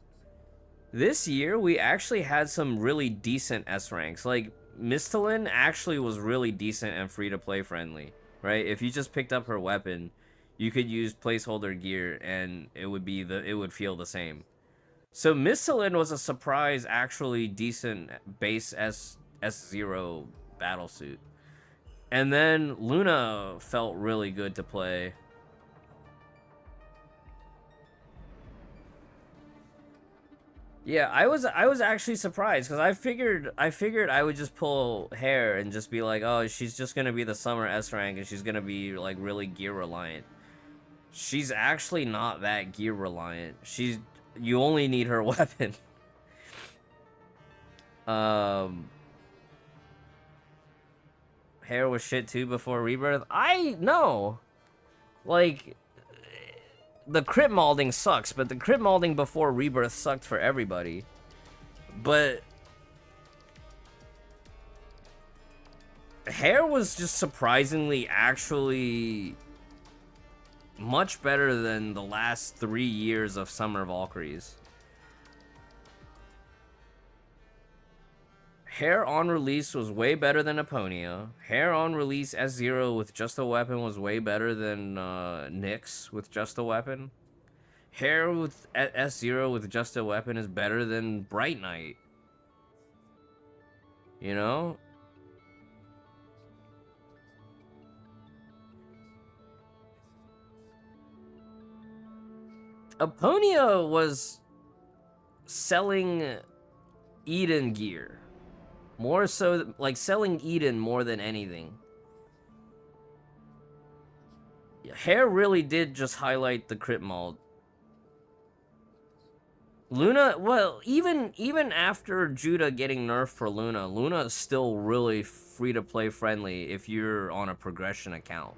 we actually had some really decent S ranks. Like Mistalin actually was really decent and free to play friendly, right? If you just picked up her weapon, you could use placeholder gear and it would feel the same. So Mistalin was a surprise, actually decent base S0 battlesuit. And then Luna felt really good to play. Yeah, I was actually surprised because I figured I would just pull hair and just be like, oh, she's just gonna be the summer S rank and she's gonna be like really gear reliant. She's actually not that gear reliant. You only need her weapon. Hair was shit too before Rebirth. I know, like, the crit molding sucks, but the crit molding before Rebirth sucked for everybody. But hair was just surprisingly actually much better than the last 3 years of Summer Valkyries. Hair on release was way better than Aponia. Hair on release S0 with just a weapon was way better than Nyx with just a weapon. Hair with S0 with just a weapon is better than Bright Knight. You know? Aponia was selling Eden gear. More so, like, selling Eden more than anything. Hair really did just highlight the crit mold. Luna, well, even after Judah getting nerfed for Luna, Luna is still really free-to-play friendly if you're on a progression account.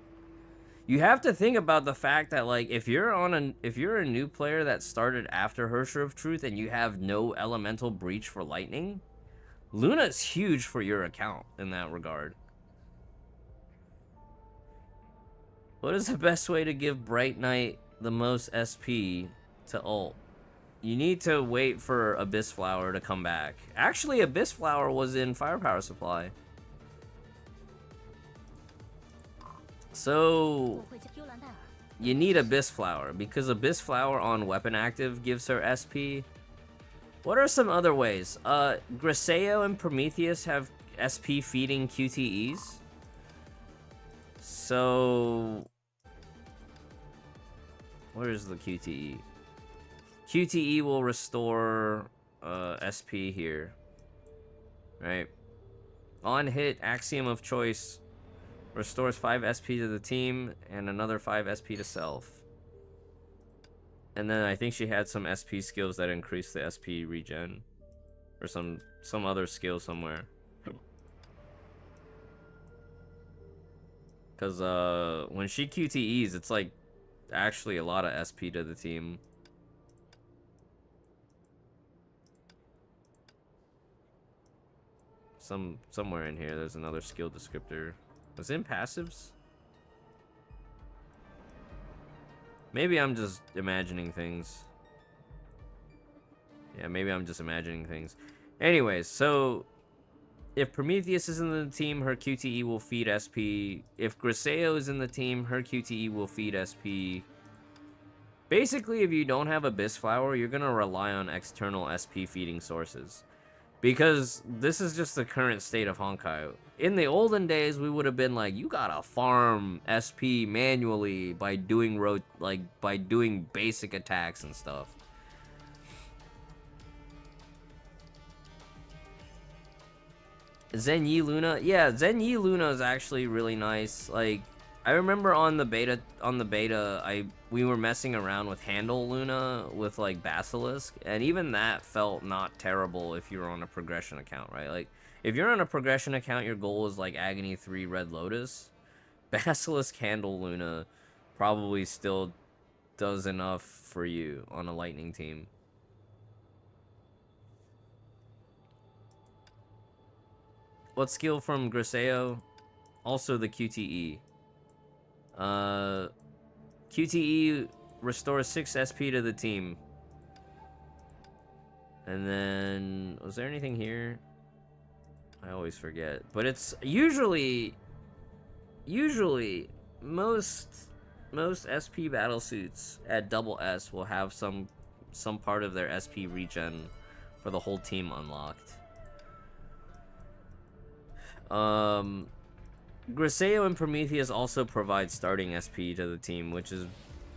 You have to think about the fact that, like, if you're a new player that started after Hersher of Truth and you have no elemental breach for lightning, Luna is huge for your account in that regard. What is the best way to give Bright Knight the most SP to ult? You need to wait for Abyss Flower to come back. Actually, Abyss Flower was in Firepower Supply. So you need Abyss Flower because Abyss Flower on weapon active gives her SP. What are some other ways? Griseo and Prometheus have SP feeding QTEs. So where's the QTE? QTE will restore SP here. Right? On hit, Axiom of Choice restores 5 SP to the team and another 5 SP to self. And then I think she had some SP skills that increase the SP regen. Or some other skill somewhere. Because when she QTEs, it's like actually a lot of SP to the team. Somewhere in here there's another skill descriptor. Was it in passives? Maybe I'm just imagining things. Yeah, maybe I'm just imagining things. Anyways, so if Prometheus is in the team, her QTE will feed SP. If Griseo is in the team, her QTE will feed SP. Basically, if you don't have Abyss Flower, you're gonna rely on external SP feeding sources. Because this is just the current state of Honkai. In the olden days, we would have been like, you gotta farm SP manually by doing basic attacks and stuff. Zen Yi Luna? Yeah, Zen Yi Luna is actually really nice. Like, I remember on the beta, we were messing around with Handle Luna with like Basilisk, and even that felt not terrible if you were on a progression account, right? Like, if you're on a progression account, your goal is like Agony 3 Red Lotus. Basilisk Handle Luna probably still does enough for you on a Lightning team. What skill from Griseo? Also the QTE. QTE restores 6 SP to the team. And then, was there anything here? I always forget. But it's usually most SP battlesuits at double S will have some part of their SP regen for the whole team unlocked. Griseo and Prometheus also provide starting SP to the team, which is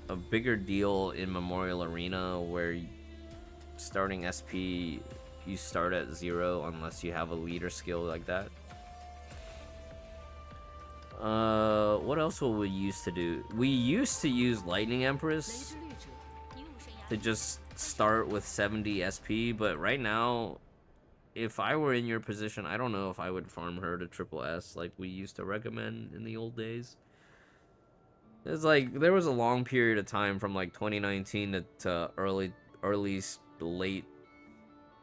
a bigger deal in Memorial Arena, where starting SP, you start at 0 unless you have a leader skill like that. What else will we used to do? We used to use Lightning Empress to just start with 70 SP, but right now, if I were in your position, I don't know if I would farm her to triple S like we used to recommend in the old days. It's like, there was a long period of time from like 2019 to late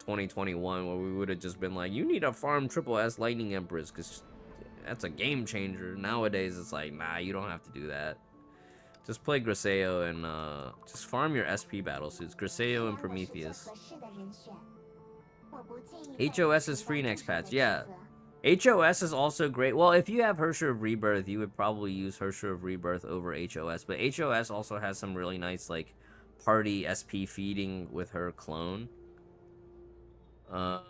2021 where we would have just been like, you need to farm triple S Lightning Empress because that's a game changer. Nowadays, it's like, nah, you don't have to do that. Just play Griseo and just farm your SP battlesuits. Griseo and Prometheus. HOS is free next patch. Yeah. HOS is also great. Well, if you have Hersher of Rebirth, you would probably use Hersher of Rebirth over HOS. But HOS also has some really nice, like, party SP feeding with her clone. But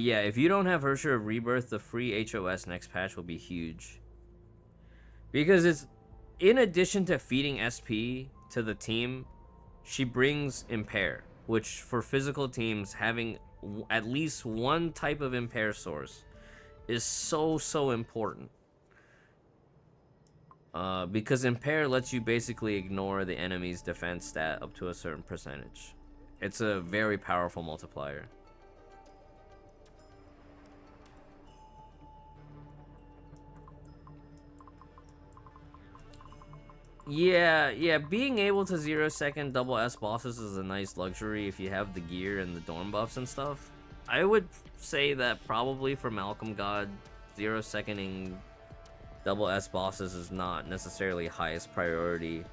yeah, if you don't have Hersher of Rebirth, the free HOS next patch will be huge. Because it's, in addition to feeding SP to the team, she brings Impair, which for physical teams, having at least one type of Impair source is so important. Because Impair lets you basically ignore the enemy's defense stat up to a certain percentage. It's a very powerful multiplier. Yeah, being able to 0-second double S bosses is a nice luxury if you have the gear and the Dorm buffs and stuff. I would say that probably for Malcolm God, 0-seconding double S bosses is not necessarily highest priority.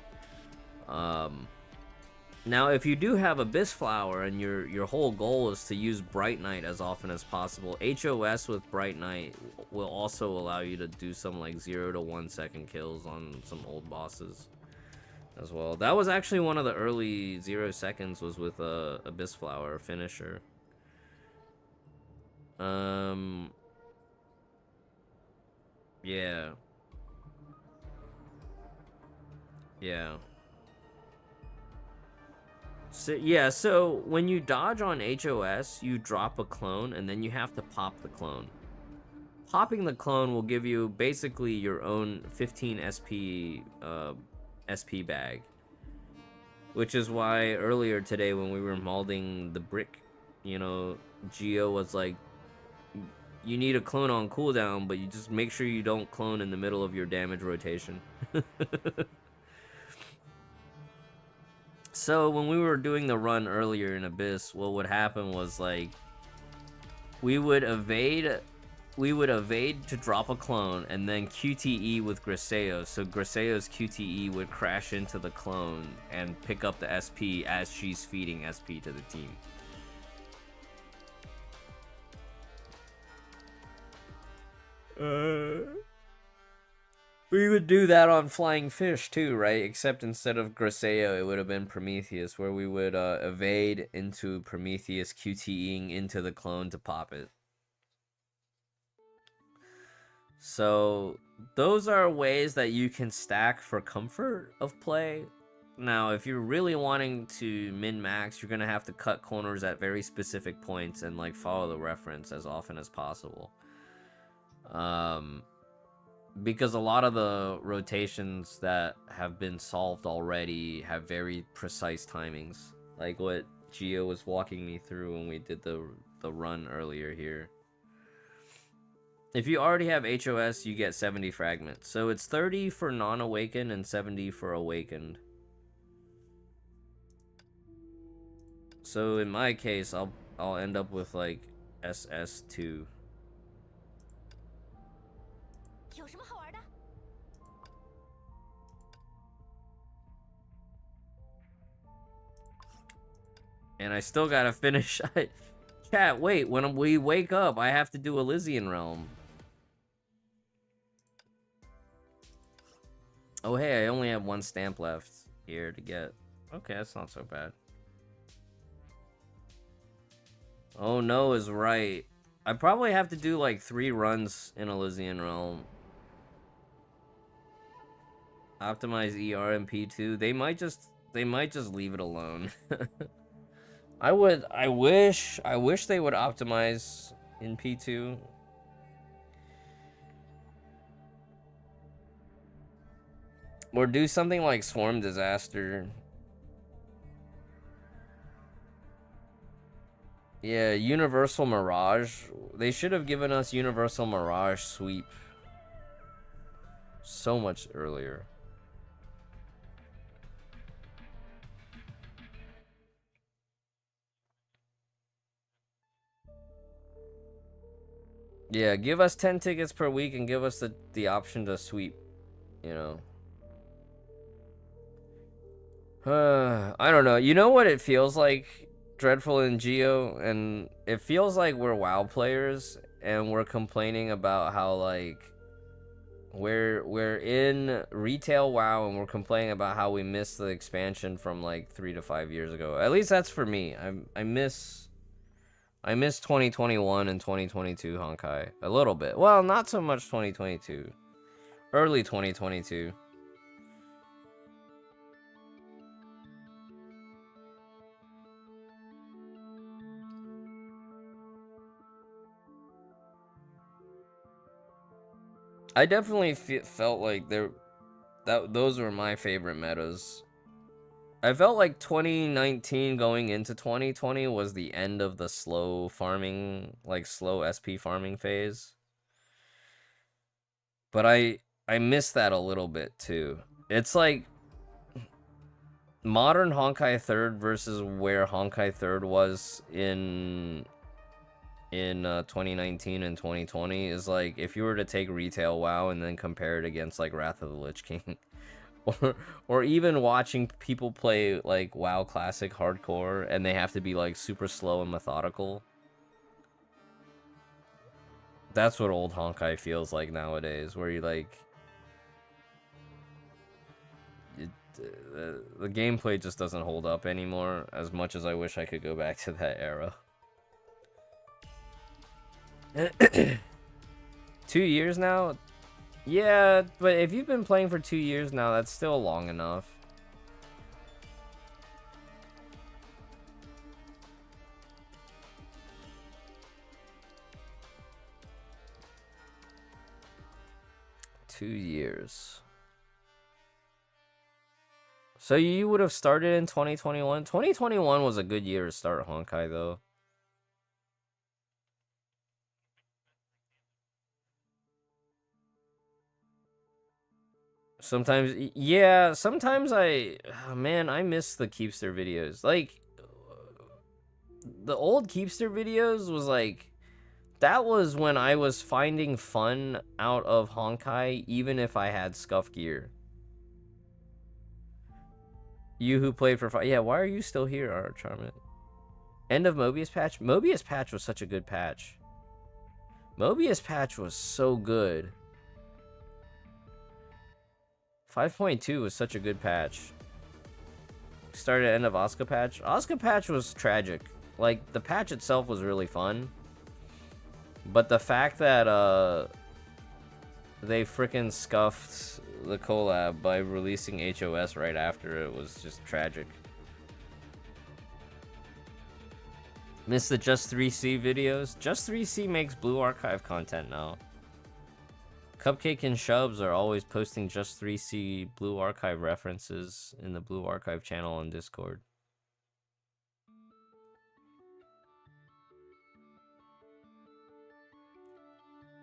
Now, if you do have Abyss Flower and your whole goal is to use Bright Knight as often as possible, HOS with Bright Knight will also allow you to do some like 0 to 1 second kills on some old bosses as well. That was actually one of the early 0 seconds, was with Abyss Flower finisher. Yeah. So when you dodge on HOS, you drop a clone, and then you have to pop the clone. Popping the clone will give you basically your own 15 SP SP bag. Which is why earlier today when we were molding the brick, you know, Geo was like, you need a clone on cooldown, but you just make sure you don't clone in the middle of your damage rotation. So when we were doing the run earlier in Abyss, what would happen was like, we would evade to drop a clone and then QTE with Griseo, so Griseo's QTE would crash into the clone and pick up the SP as she's feeding SP to the team. We would do that on Flying Fish too, right? Except instead of Griseo, it would have been Prometheus, where we would evade into Prometheus, QTEing into the clone to pop it. So those are ways that you can stack for comfort of play. Now, if you're really wanting to min-max, you're going to have to cut corners at very specific points and like follow the reference as often as possible. because a lot of the rotations that have been solved already have very precise timings, like what Gio was walking me through when we did the run earlier here. If you already have HOS, you get 70 fragments. So it's 30 for non-awakened and 70 for awakened. So in my case, I'll end up with like SS2. And I still gotta finish. Chat, wait, when we wake up, I have to do Elysian Realm. Oh, hey, I only have one stamp left here to get. Okay, that's not so bad. Oh, no is right. I probably have to do like 3 runs in Elysian Realm. Optimize ER and P2. They might just leave it alone. I wish they would optimize in P2. Or do something like Swarm Disaster. Yeah, Universal Mirage. They should have given us Universal Mirage Sweep so much earlier. Yeah, give us 10 tickets per week and give us the option to sweep, you know. I don't know. You know what it feels like, Dreadful and Geo? And it feels like we're WoW players and we're complaining about how, like, we're in retail WoW and we're complaining about how we missed the expansion from like 3 to 5 years ago. At least that's for me. I miss 2021 and 2022 Honkai a little bit. Well, not so much 2022. Early 2022. I definitely felt like those were my favorite metas. I felt like 2019 going into 2020 was the end of the slow farming, like slow SP farming phase. But I miss that a little bit too. It's like modern Honkai 3rd versus where Honkai 3rd was in 2019 and 2020 is like if you were to take retail WoW and then compare it against like Wrath of the Lich King. Or even watching people play like WoW Classic hardcore and they have to be like super slow and methodical. That's what old Honkai feels like nowadays, where you like the gameplay just doesn't hold up anymore as much as I wish I could go back to that era. 2 years now? Yeah, but if you've been playing for 2 years now, that's still long enough. Two years. So you would have started in 2021? 2021 was a good year to start Honkai, though. Sometimes, yeah, sometimes man, I miss the Keepster videos. Like, the old Keepster videos was like, that was when I was finding fun out of Honkai, even if I had scuff gear. You who played for 5, yeah, why are you still here, Art Charmant? End of Mobius patch? Mobius patch was such a good patch. Mobius patch was so good. 5.2 was such a good patch. Started at end of Asuka patch. Asuka patch was tragic. Like, the patch itself was really fun. But the fact that they frickin' scuffed the collab by releasing HOS right after it was just tragic. Miss the Just 3C videos? Just 3C makes Blue Archive content now. Cupcake and Shubs are always posting just 3C Blue Archive references in the Blue Archive channel on Discord.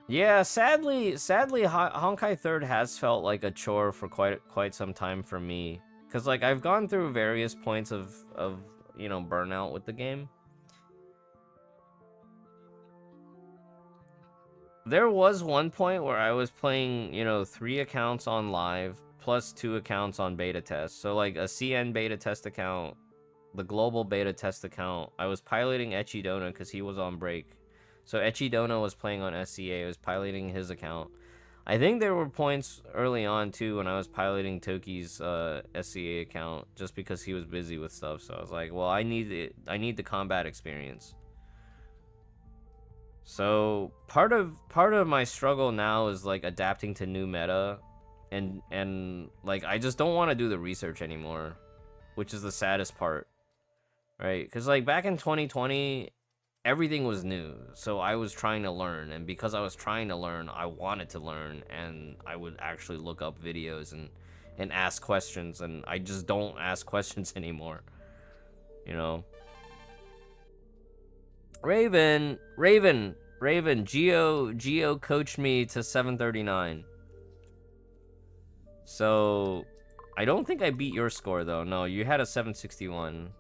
Yeah, sadly, Honkai Third has felt like a chore for quite some time for me, cause like I've gone through various points of you know, burnout with the game. There was one point where I was playing, you know, 3 accounts on live plus 2 accounts on beta test. So like a CN beta test account, the global beta test account. I was piloting Echidona because he was on break. So Echidona was playing on SCA. I was piloting his account. I think there were points early on too when I was piloting Toki's SCA account just because he was busy with stuff. So I was like, well, I need the combat experience. So part of my struggle now is like adapting to new meta, and like I just don't want to do the research anymore, which is the saddest part, right? Because like back in 2020, everything was new, so I was trying to learn, and because I was trying to learn, I wanted to learn, and I would actually look up videos and ask questions, and I just don't ask questions anymore, you know. Raven, Geo coached me to 739. So, I don't think I beat your score, though. No, you had a 761.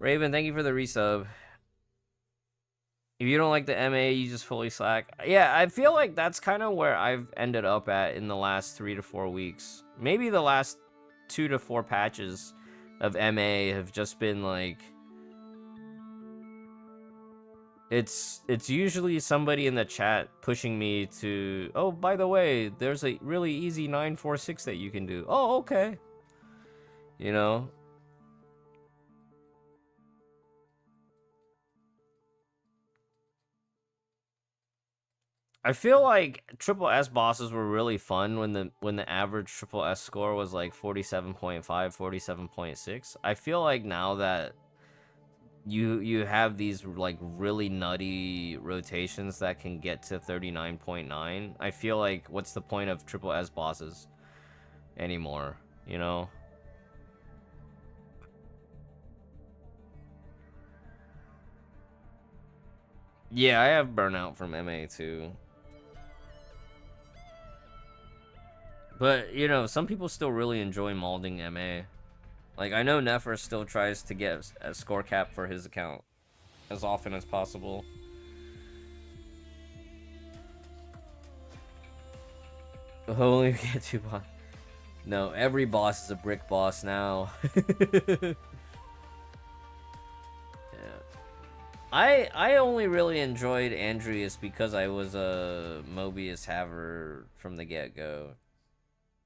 Raven, thank you for the resub. If you don't like the MA, you just fully slack. Yeah, I feel like that's kind of where I've ended up at in the last 3 to 4 weeks. Maybe the last 2 to 4 patches of MA have just been like... It's usually somebody in the chat pushing me to, oh, by the way, there's a really easy 946 that you can do. Oh, okay. You know? I feel like triple S bosses were really fun when the average triple S score was like 47.5, 47.6. I feel like now that you have these like really nutty rotations that can get to 39.9. I feel like what's the point of triple S bosses anymore, you know? Yeah, I have burnout from MA too. But, you know, some people still really enjoy molding MA. Like, I know Nefer still tries to get a score cap for his account as often as possible. Only get 2 boss. No, every boss is a brick boss now. Yeah. I only really enjoyed Andreas because I was a Mobius haver from the get-go.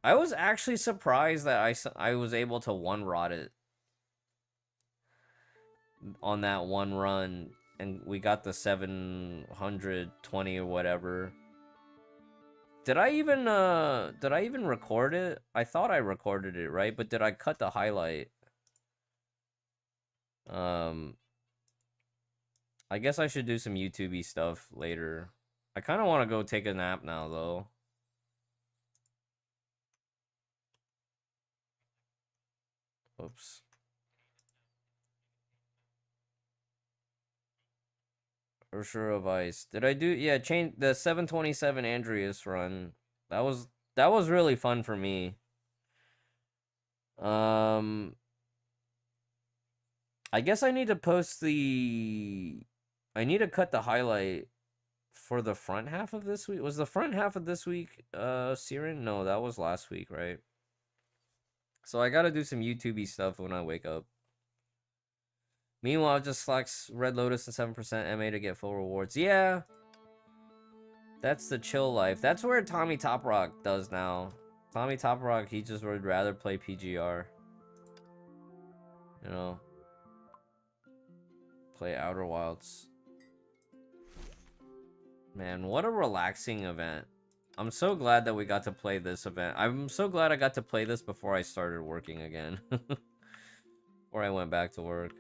I was actually surprised that I was able to one-rot it on that one run, and we got the 720 or whatever. Did I even record it? I thought I recorded it, right? But did I cut the highlight? I guess I should do some YouTube-y stuff later. I kind of want to go take a nap now, though. Oops. Ursura of Ice. Did I do... Yeah, change the 727 Andreas run. That was really fun for me. I guess I need to post the... I need to cut the highlight for the front half of this week. Was the front half of this week Siren? No, that was last week, right? So I gotta do some YouTube-y stuff when I wake up. Meanwhile, just slacks Red Lotus and 7% MA to get full rewards. Yeah. That's the chill life. That's where Tommy Toprock does now. Tommy Toprock, he just would rather play PGR. You know. Play Outer Wilds. Man, what a relaxing event. I'm so glad that we got to play this event. I'm so glad I got to play this before I started working again. Before I went back to work.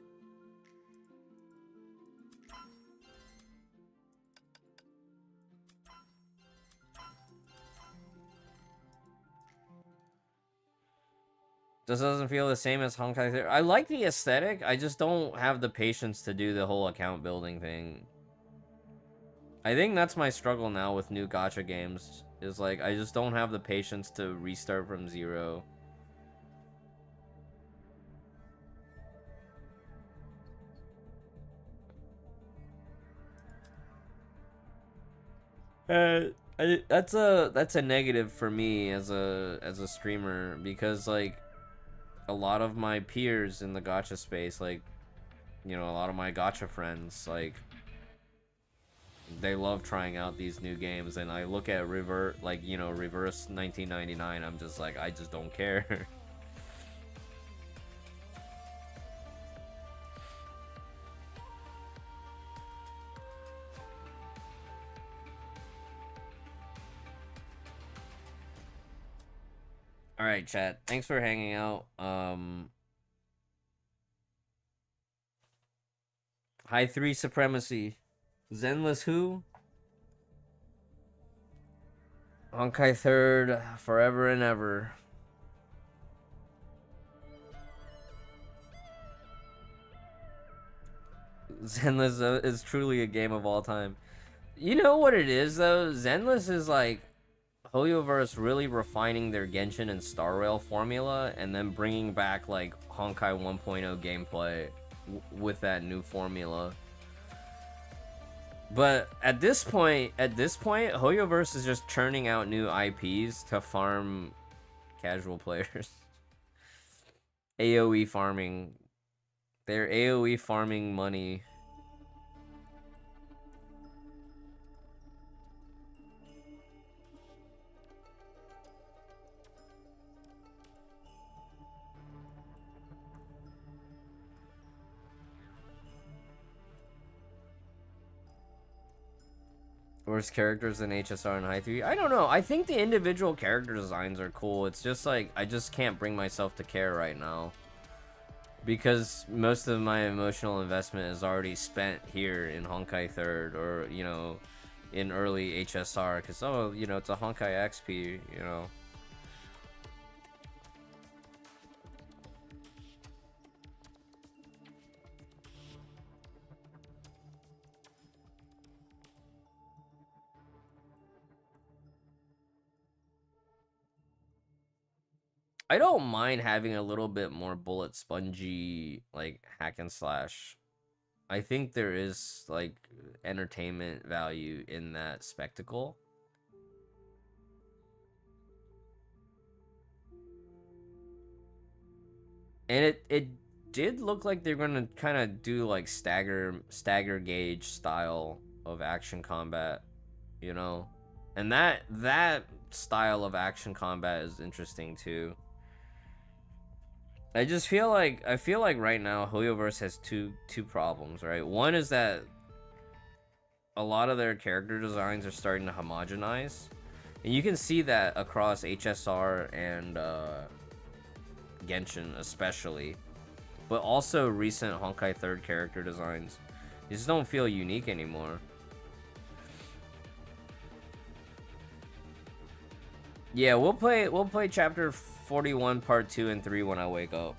This doesn't feel the same as Honkai 3. I like the aesthetic. I just don't have the patience to do the whole account building thing. I think that's my struggle now with new gacha games. Is like, I just don't have the patience to restart from zero. That's a negative for me as a streamer, because like a lot of my peers in the gacha space, like, you know, a lot of my gacha friends, like, they love trying out these new games, and I look at Reverse 1999, I'm just like, I just don't care. All right, chat. Thanks for hanging out. Hi3 supremacy. Zenless who? Honkai third, forever and ever. Zenless is truly a game of all time. You know what it is though? Zenless is like hoyoverse really refining their Genshin and Star Rail formula, and then bringing back like Honkai 1.0 gameplay with that new formula. But at this point, hoyoverse is just churning out new IPs to farm casual players. AoE farming. They're AoE farming money. Worst characters in HSR and Hi3? I don't know. I think the individual character designs are cool. It's just like, I just can't bring myself to care right now, because most of my emotional investment is already spent here in Honkai 3rd, or, you know, in early HSR, because, oh, you know, it's a Honkai XP, you know. I don't mind having a little bit more bullet spongy, like, hack and slash. I think there is, like, entertainment value in that spectacle. And it did look like they're gonna kind of do, like, stagger gauge style of action combat, you know? And that style of action combat is interesting, too. I feel like right now Hoyoverse has two problems, right? One is that a lot of their character designs are starting to homogenize, and you can see that across HSR and Genshin especially, but also recent Honkai 3rd character designs. They just don't feel unique anymore. Yeah, we'll play chapter 41 part 2 and 3 when I wake up.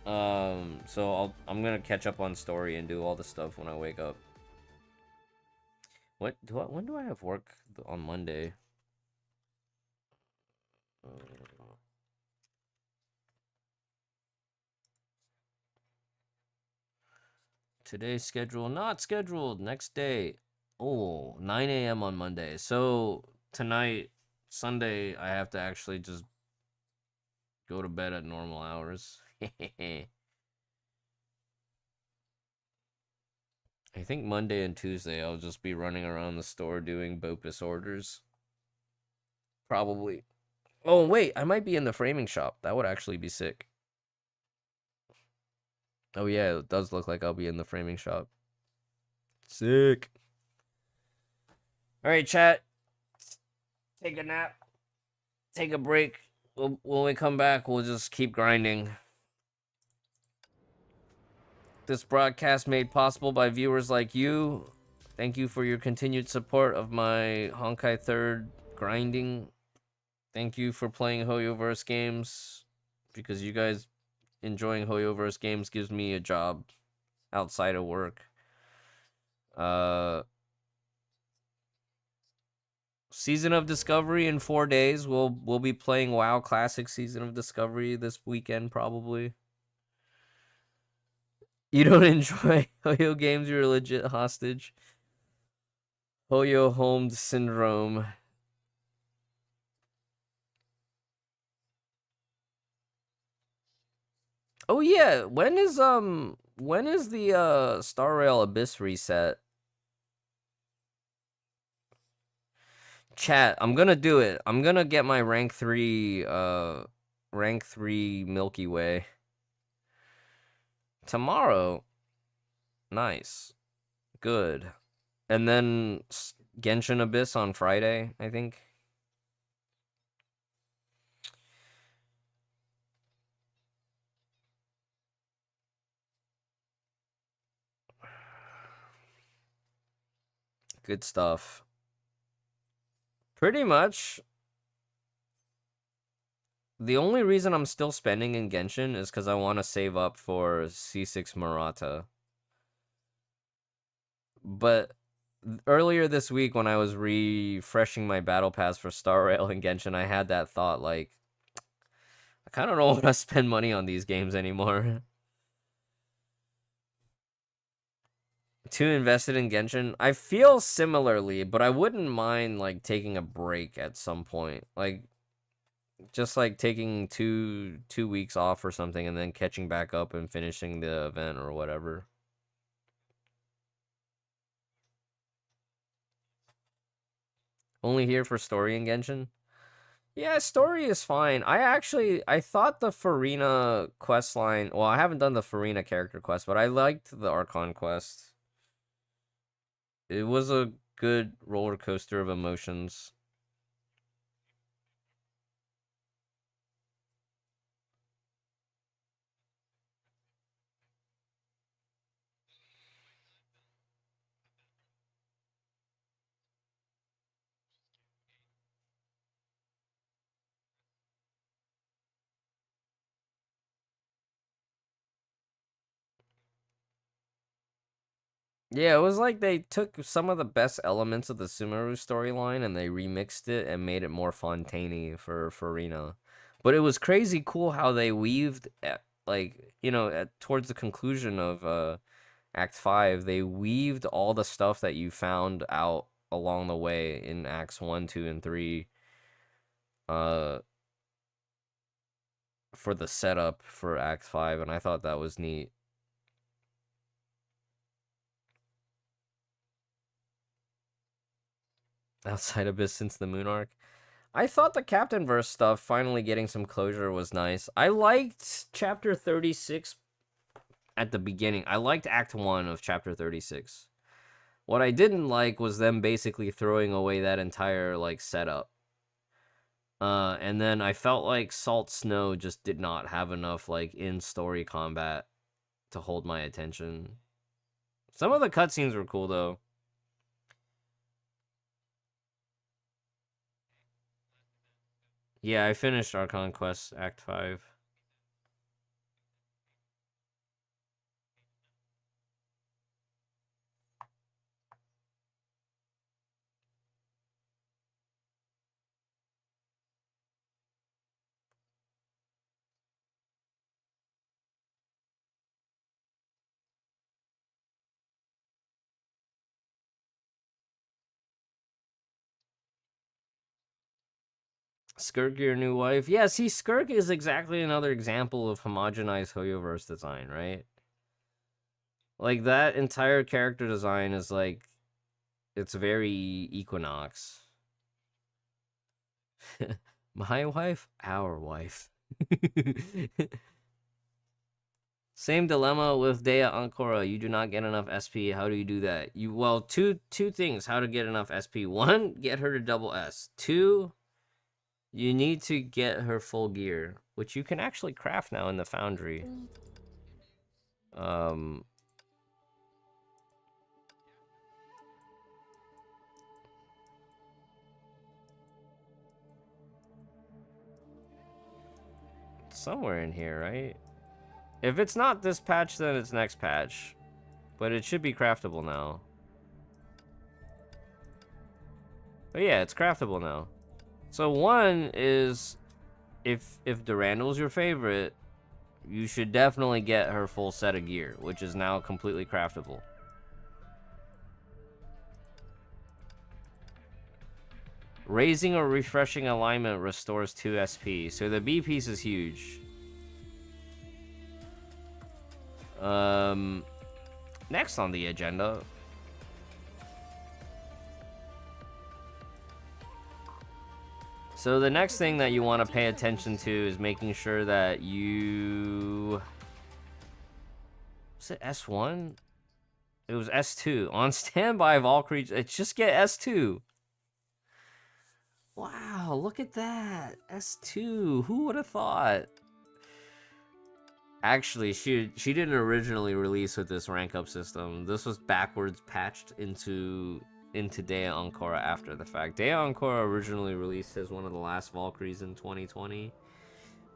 So I'm gonna catch up on story and do all the stuff when I wake up. When do I have work on Monday? Today's schedule not scheduled. Next day. Oh, 9 a.m. on Monday. So tonight, Sunday, I have to actually just go to bed at normal hours. I think Monday and Tuesday I'll just be running around the store doing Bopus orders. Probably. Oh, wait, I might be in the framing shop. That would actually be sick. Oh, yeah, it does look like I'll be in the framing shop. Sick. All right, chat. Take a nap. Take a break. When we come back, we'll just keep grinding. This broadcast made possible by viewers like you. Thank you for your continued support of my Honkai 3rd grinding. Thank you for playing Hoyoverse games because you guys enjoying Hoyoverse games gives me a job outside of work. Season of Discovery in 4 days. We'll be playing WoW Classic Season of Discovery this weekend probably. You don't enjoy Hoyo games, you're a legit hostage. Hoyo Homed Syndrome. Oh yeah, when is the Star Rail Abyss reset? Chat, I'm gonna do it. I'm gonna get my rank 3 Milky Way tomorrow. Nice. Good. And then Genshin Abyss on Friday, I think. Good stuff. Pretty much. The only reason I'm still spending in Genshin is because I want to save up for C6 Murata. But earlier this week when I was refreshing my battle pass for Star Rail and Genshin, I had that thought, like, I kind of don't want to spend money on these games anymore. Too invested in Genshin? I feel similarly, but I wouldn't mind, like, taking a break at some point. Like, just, like, taking two weeks off or something and then catching back up and finishing the event or whatever. Only here for story in Genshin? Yeah, story is fine. I thought the Farina quest line, well, I haven't done the Farina character quest, but I liked the Archon quest. It was a good roller coaster of emotions. Yeah, it was like they took some of the best elements of the Sumeru storyline and they remixed it and made it more Fontaine for Farina. But it was crazy cool how they weaved, like, you know, towards the conclusion of Act 5, they weaved all the stuff that you found out along the way in Acts 1, 2, and 3 uh, for the setup for Act 5, and I thought that was neat. Outside Abyss since the Moon Arc. I thought the Captain Verse stuff finally getting some closure was nice. I liked Chapter 36 at the beginning. I liked Act 1 of Chapter 36. What I didn't like was them basically throwing away that entire, like, setup. And then I felt like Salt Snow just did not have enough, like, in-story combat to hold my attention. Some of the cutscenes were cool, though. Yeah, I finished Archon Quest Act 5. Skirk, your new wife? Yeah, see, Skirk is exactly another example of homogenized Hoyoverse design, right? Like, that entire character design is, like, it's very Equinox. My wife? Our wife. Same dilemma with Dea Ancora. You do not get enough SP. How do you do that? Well, two things how to get enough SP. One, get her to double S. Two, you need to get her full gear, which you can actually craft now in the foundry. somewhere in here, right? If it's not this patch, then it's next patch. But it should be craftable now. But yeah, it's craftable now. So one is, if Durandal's your favorite, you should definitely get her full set of gear, which is now completely craftable. Raising or refreshing alignment restores 2 SP. So the B piece is huge. Next on the agenda. So the next thing that you want to pay attention to is making sure that you... Was it S1? It was S2. On standby of all creatures. Just get S2. Wow, look at that. S2. Who would have thought? Actually, she didn't originally release with this rank up system. This was backwards patched into Dea Ancora after the fact. Dea Ancora originally released as one of the last Valkyries in 2020,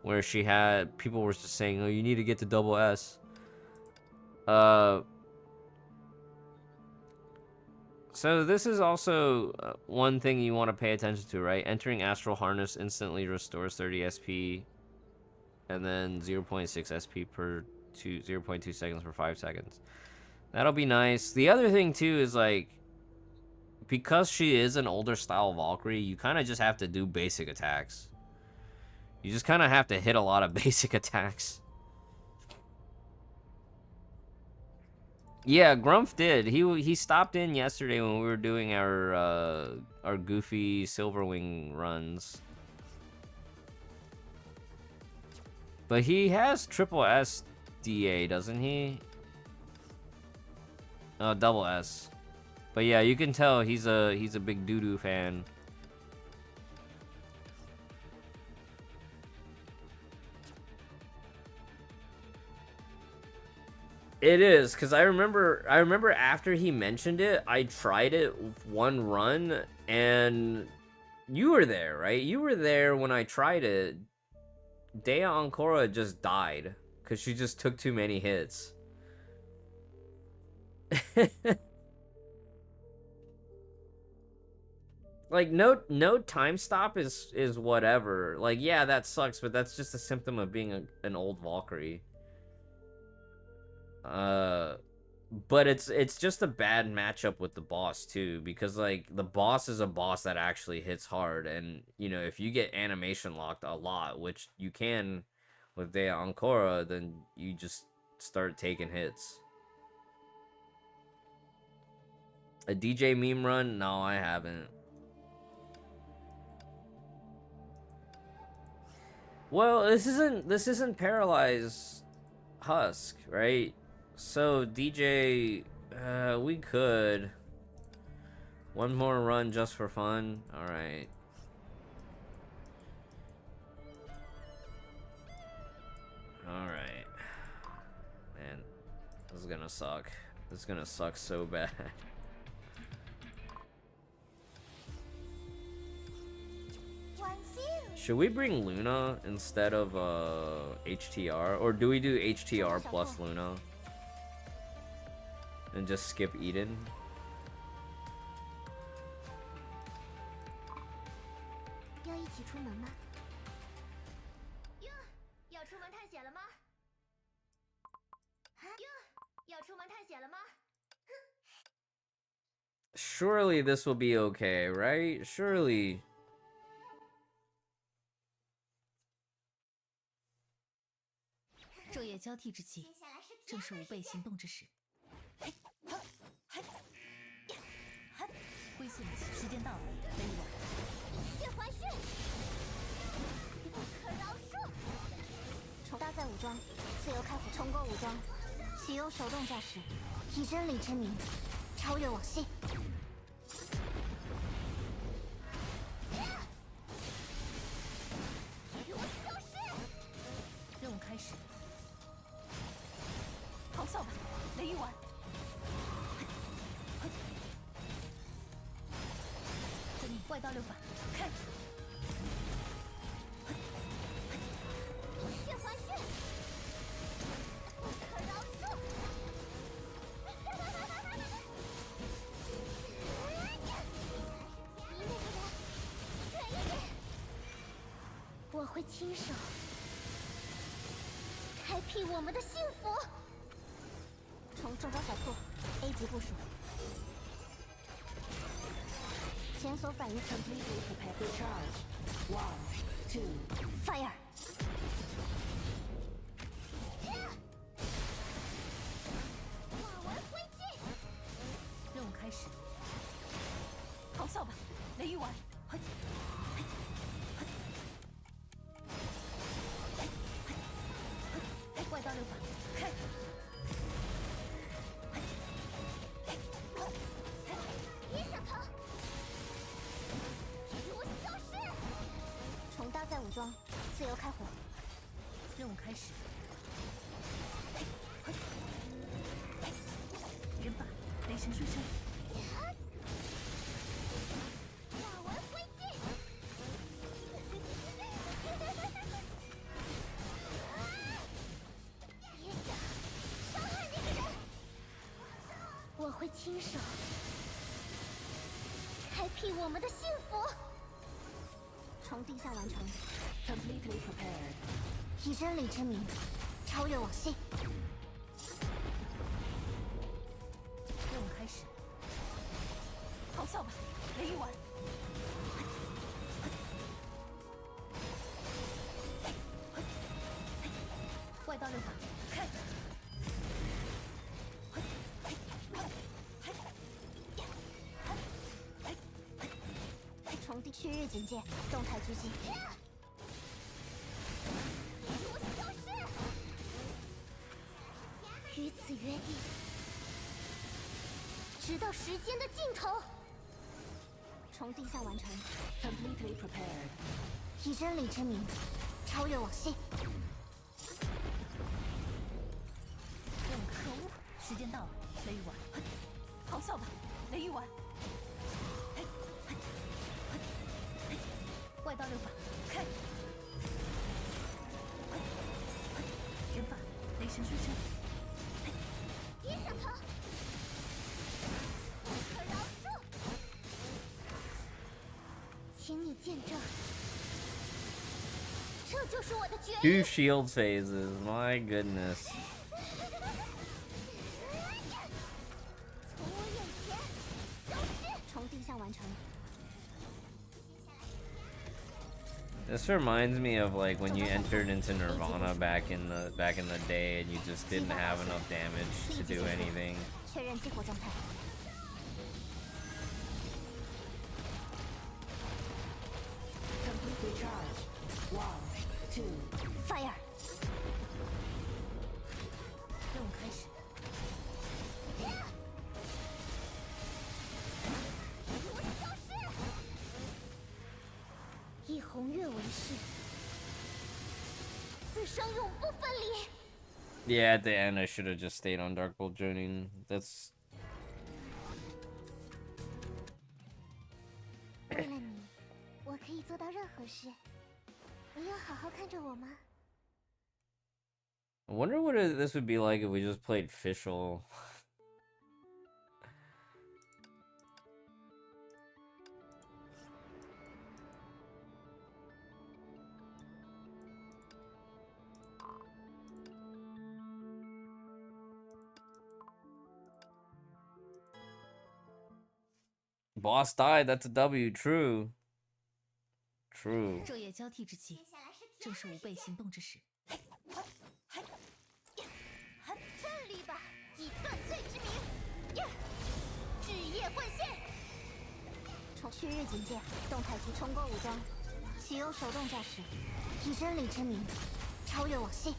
where she had, people were just saying, oh, you need to get to double S. So this is also one thing you want to pay attention to, right? Entering Astral Harness instantly restores 30 SP, and then 0.6 SP per 0.2 seconds for 5 seconds. That'll be nice. The other thing too is, like, because she is an older style Valkyrie, you kind of just have to do basic attacks. You just kind of have to hit a lot of basic attacks. Yeah, Grumph did. He stopped in yesterday when we were doing our goofy Silverwing runs. But he has triple S DA, doesn't he? Oh, double S. But yeah, you can tell he's a big doo-doo fan. It is, because I remember after he mentioned it, I tried it one run, and you were there, right? You were there when I tried it. Dea Ancora just died, because she just took too many hits. Like, no time stop is whatever. Like, yeah, that sucks, but that's just a symptom of being an old Valkyrie. But it's just a bad matchup with the boss too, because like the boss is a boss that actually hits hard, and you know, if you get animation locked a lot, which you can with Dea Ancora, then you just start taking hits. A DJ meme run? No, I haven't. Well, this isn't Paralyzed Husk, right? So DJ, we could one more run just for fun. All right. All right. Man, this is gonna suck. This is gonna suck so bad. Should we bring Luna instead of HTR, or do we do HTR plus Luna and just skip Eden? Surely this will be okay, right? Surely. 昼夜交替之际，正是吾辈行动之时。归宿时间到了，雷雨晚。叶怀旭，不可饶恕！搭载武装，自由开火，重构武装，启用手动驾驶，以真理之名，超越往昔。给我消失！任务开始。 咆哮吧，雷雨丸！遵命，外道六法开！血环亲手开辟我们的幸福。从中招小兔 A 级部署，前所反应 completely prepared charge 1 2 fire。化为灰烬。任务开始，咆哮吧，雷雨丸！嘿，嘿，嘿，嘿，怪盗六法，开！别想逃！给我消失！重搭再武装，自由开火。任务开始。人法，雷神瞬身。化为灰烬！别想伤害那个人！我会亲手开辟我们的幸福。从地下完成 ，completely prepared。以真理之名，超越往昔。任务开始，咆哮吧，雷雨丸！外道六法，开！重地区域警戒，动态狙击。给我消失！与此约定，直到时间的尽头。从地下完成 ，completely prepared。以真理之名，超越往昔。任务可恶，时间到了，雷雨丸，咆哮吧，雷雨丸！外道六法，开！人法，雷神瞬身。别想逃！不可饶恕！请你见证，这就是我的决议。 2 shield phases, my goodness. 从我眼前消失！从地下完成。 This reminds me of like when you entered into Nirvana back in the day and you just didn't have enough damage to do anything. 确认激活状态。Complete recharge. 1 2 fire。任务开始。给我消失！以红月为誓，此生永不分离。 Yeah, at the end I should have just stayed on Darkbolt Journey. That's 为了你，我可以做到任何事。你要好好看着我吗？ I wonder what this would be like if we just played Fischl. Boss died, that's a W, true. True. 昼夜交替之际，正是吾辈行动之时。站立吧，以断罪之名！至夜换线，从区域警戒，动态机冲过武装，启用手动驾驶，以真理之名，超越往昔。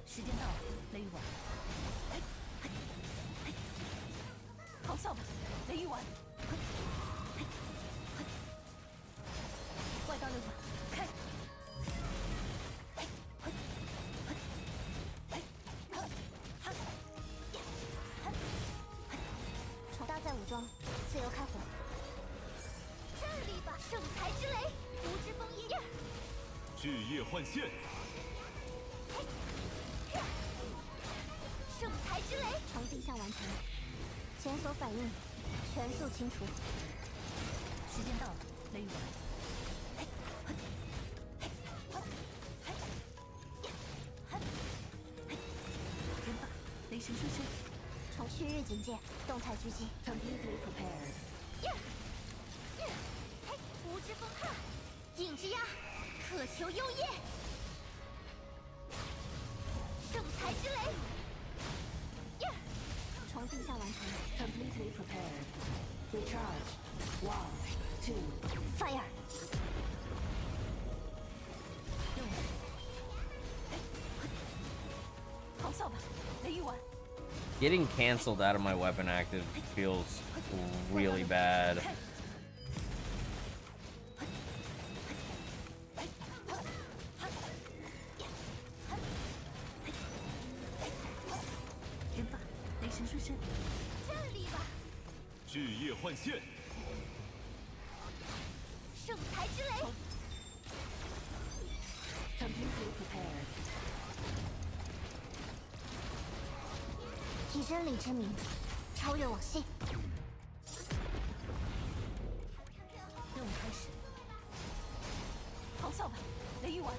时间到了，雷雨丸！咆哮吧，雷雨丸！外道六法，开！重搭载武装，自由开火。站立吧，圣才之雷！无之风衣。巨夜换线。圣才之雷！从地下完成，前所反应全速清除。时间到了，雷雨丸。人法，雷神顺势，从旭日警戒，动态狙击。Completely prepared。无之风鹤，影之鸦，渴求幽夜。圣才之雷。重定向完成。Completely prepared。Recharge。One, two, fire。咆哮吧，雷狱丸。 Getting canceled out of my weapon active feels really bad. 人法，雷神顺势。站立吧，巨夜幻现，圣才之雷。Completely prepared。以真理之名，超越往昔。任务开始。咆哮吧，雷狱丸。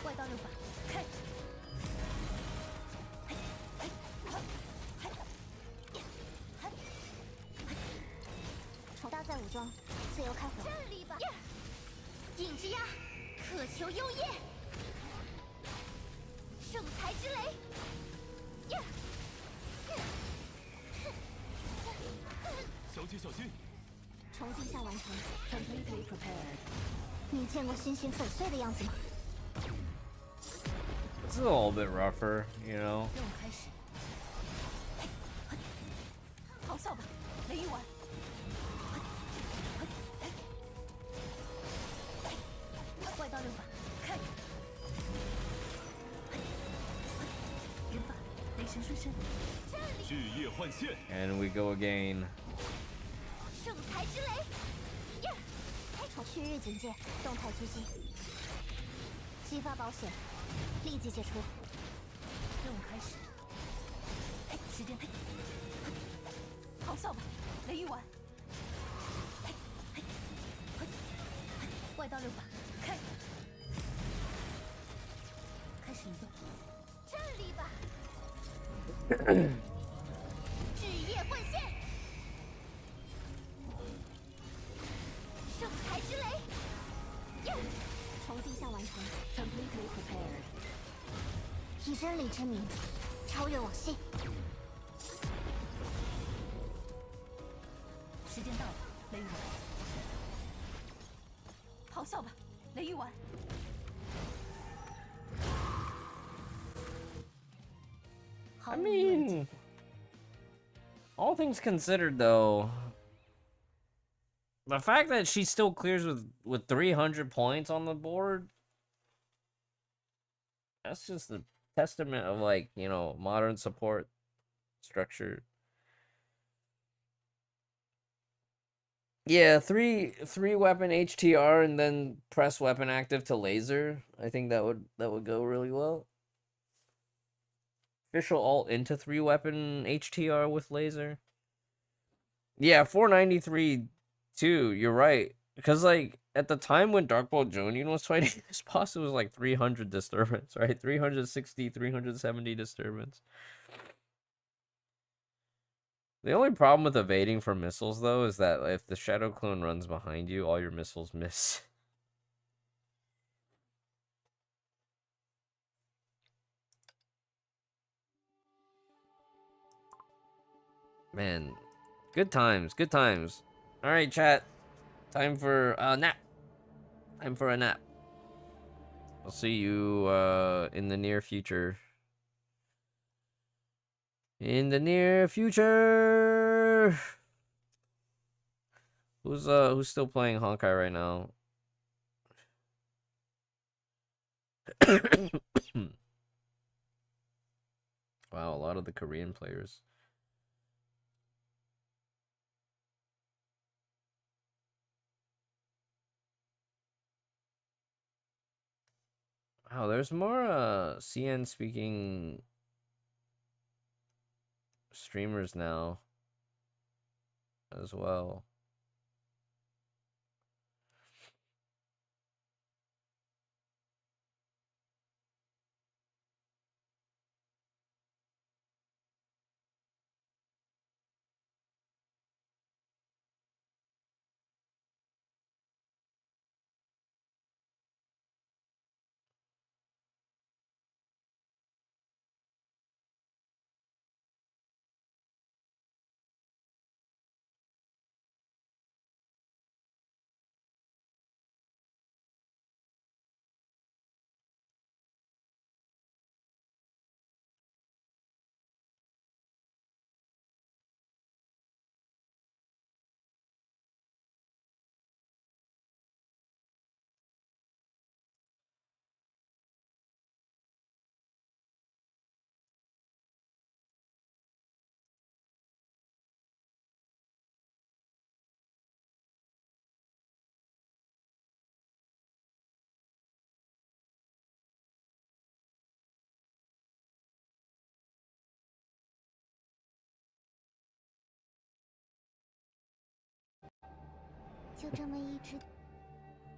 外道六法，开。搭载武装，自由开火。站立吧，影之鸦，渴求幽夜。圣才之雷。小姐小心！重定向完成。Completely prepared。你见过星星粉碎的样子吗？ It's a little bit rougher, you know. 任务开始。咆哮吧，雷狱丸。外道六法，开。人法，雷神顺身。巨夜幻现， And we go again. 圣才之雷。从旭日警戒，动态狙击。激发保险，立即解除。任务开始。时间。咆哮吧，雷狱丸。外道六法，开。开始移动。站立吧。至夜幻现。圣才之雷。重定向完成。Completely prepared。以真理之名，超越往昔。时间到了，雷狱丸。咆哮吧，雷狱丸。I mean, all things considered, though, the fact that she still clears with 300 points on the board, that's just a testament of, like, you know, modern support structure. Yeah, three weapon HTR and then press weapon active to laser. I think that would go really well. Official alt into 3 weapon HTR with laser. Yeah, 493 too. You're right. Because like at the time when Dark Ball Jonin was fighting this boss, it was like 300 disturbance, right? 360, 370 disturbance. The only problem with evading from missiles though is that if the Shadow Clone runs behind you, all your missiles miss. Man, good times, good times. All right, chat. Time for a nap. Time for a nap. I'll see you in the near future. In the near future. Who's still playing Honkai right now? Wow, a lot of the Korean players. Wow, there's more CN speaking streamers now. as well.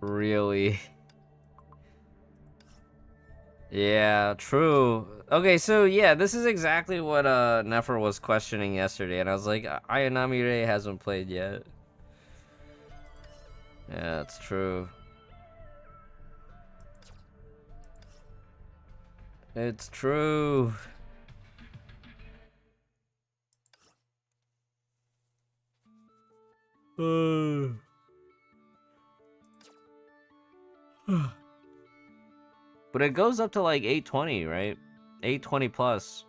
Really? Yeah, true. Okay, so yeah, this is exactly what Nefer was questioning yesterday, and I was like, Ayanami Rei hasn't played yet. Yeah, it's true. It's true. But it goes up to like 820, right? 820 plus.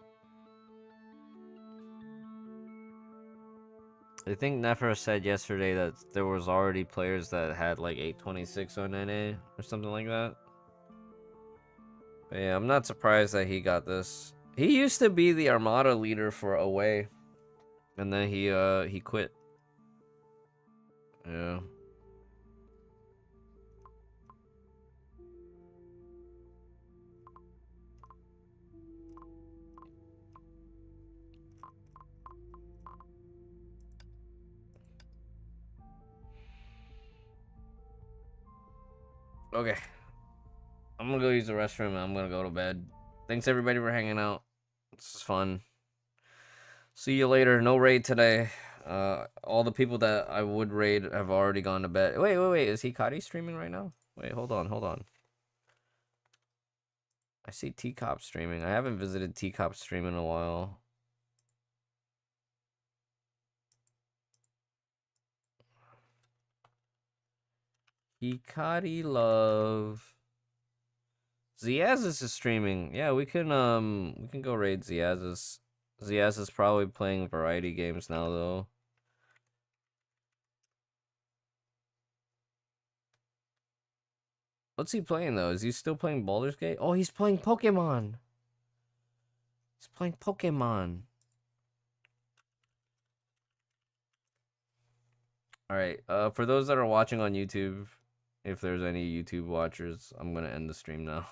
I think Nefer said yesterday that there was already players that had like 826 on NA or something like that. But yeah, I'm not surprised that he got this. He used to be the Armada leader for Away, and then he quit. Yeah. Okay. I'm gonna go use the restroom and I'm gonna go to bed. Thanks everybody for hanging out. This is fun. See you later. No raid today. All the people that I would raid have already gone to bed. Wait. Is Hikari streaming right now? Wait, hold on. I see T-Cop streaming. I haven't visited T-Cop stream in a while. Hikari love. Ziazis is streaming. Yeah, we can go raid Ziazis. Ziaz is probably playing variety games now though. What's he playing though? Is he still playing Baldur's Gate? Oh, he's playing Pokemon. He's playing Pokemon. All right. For those that are watching on YouTube, if there's any YouTube watchers, I'm gonna end the stream now.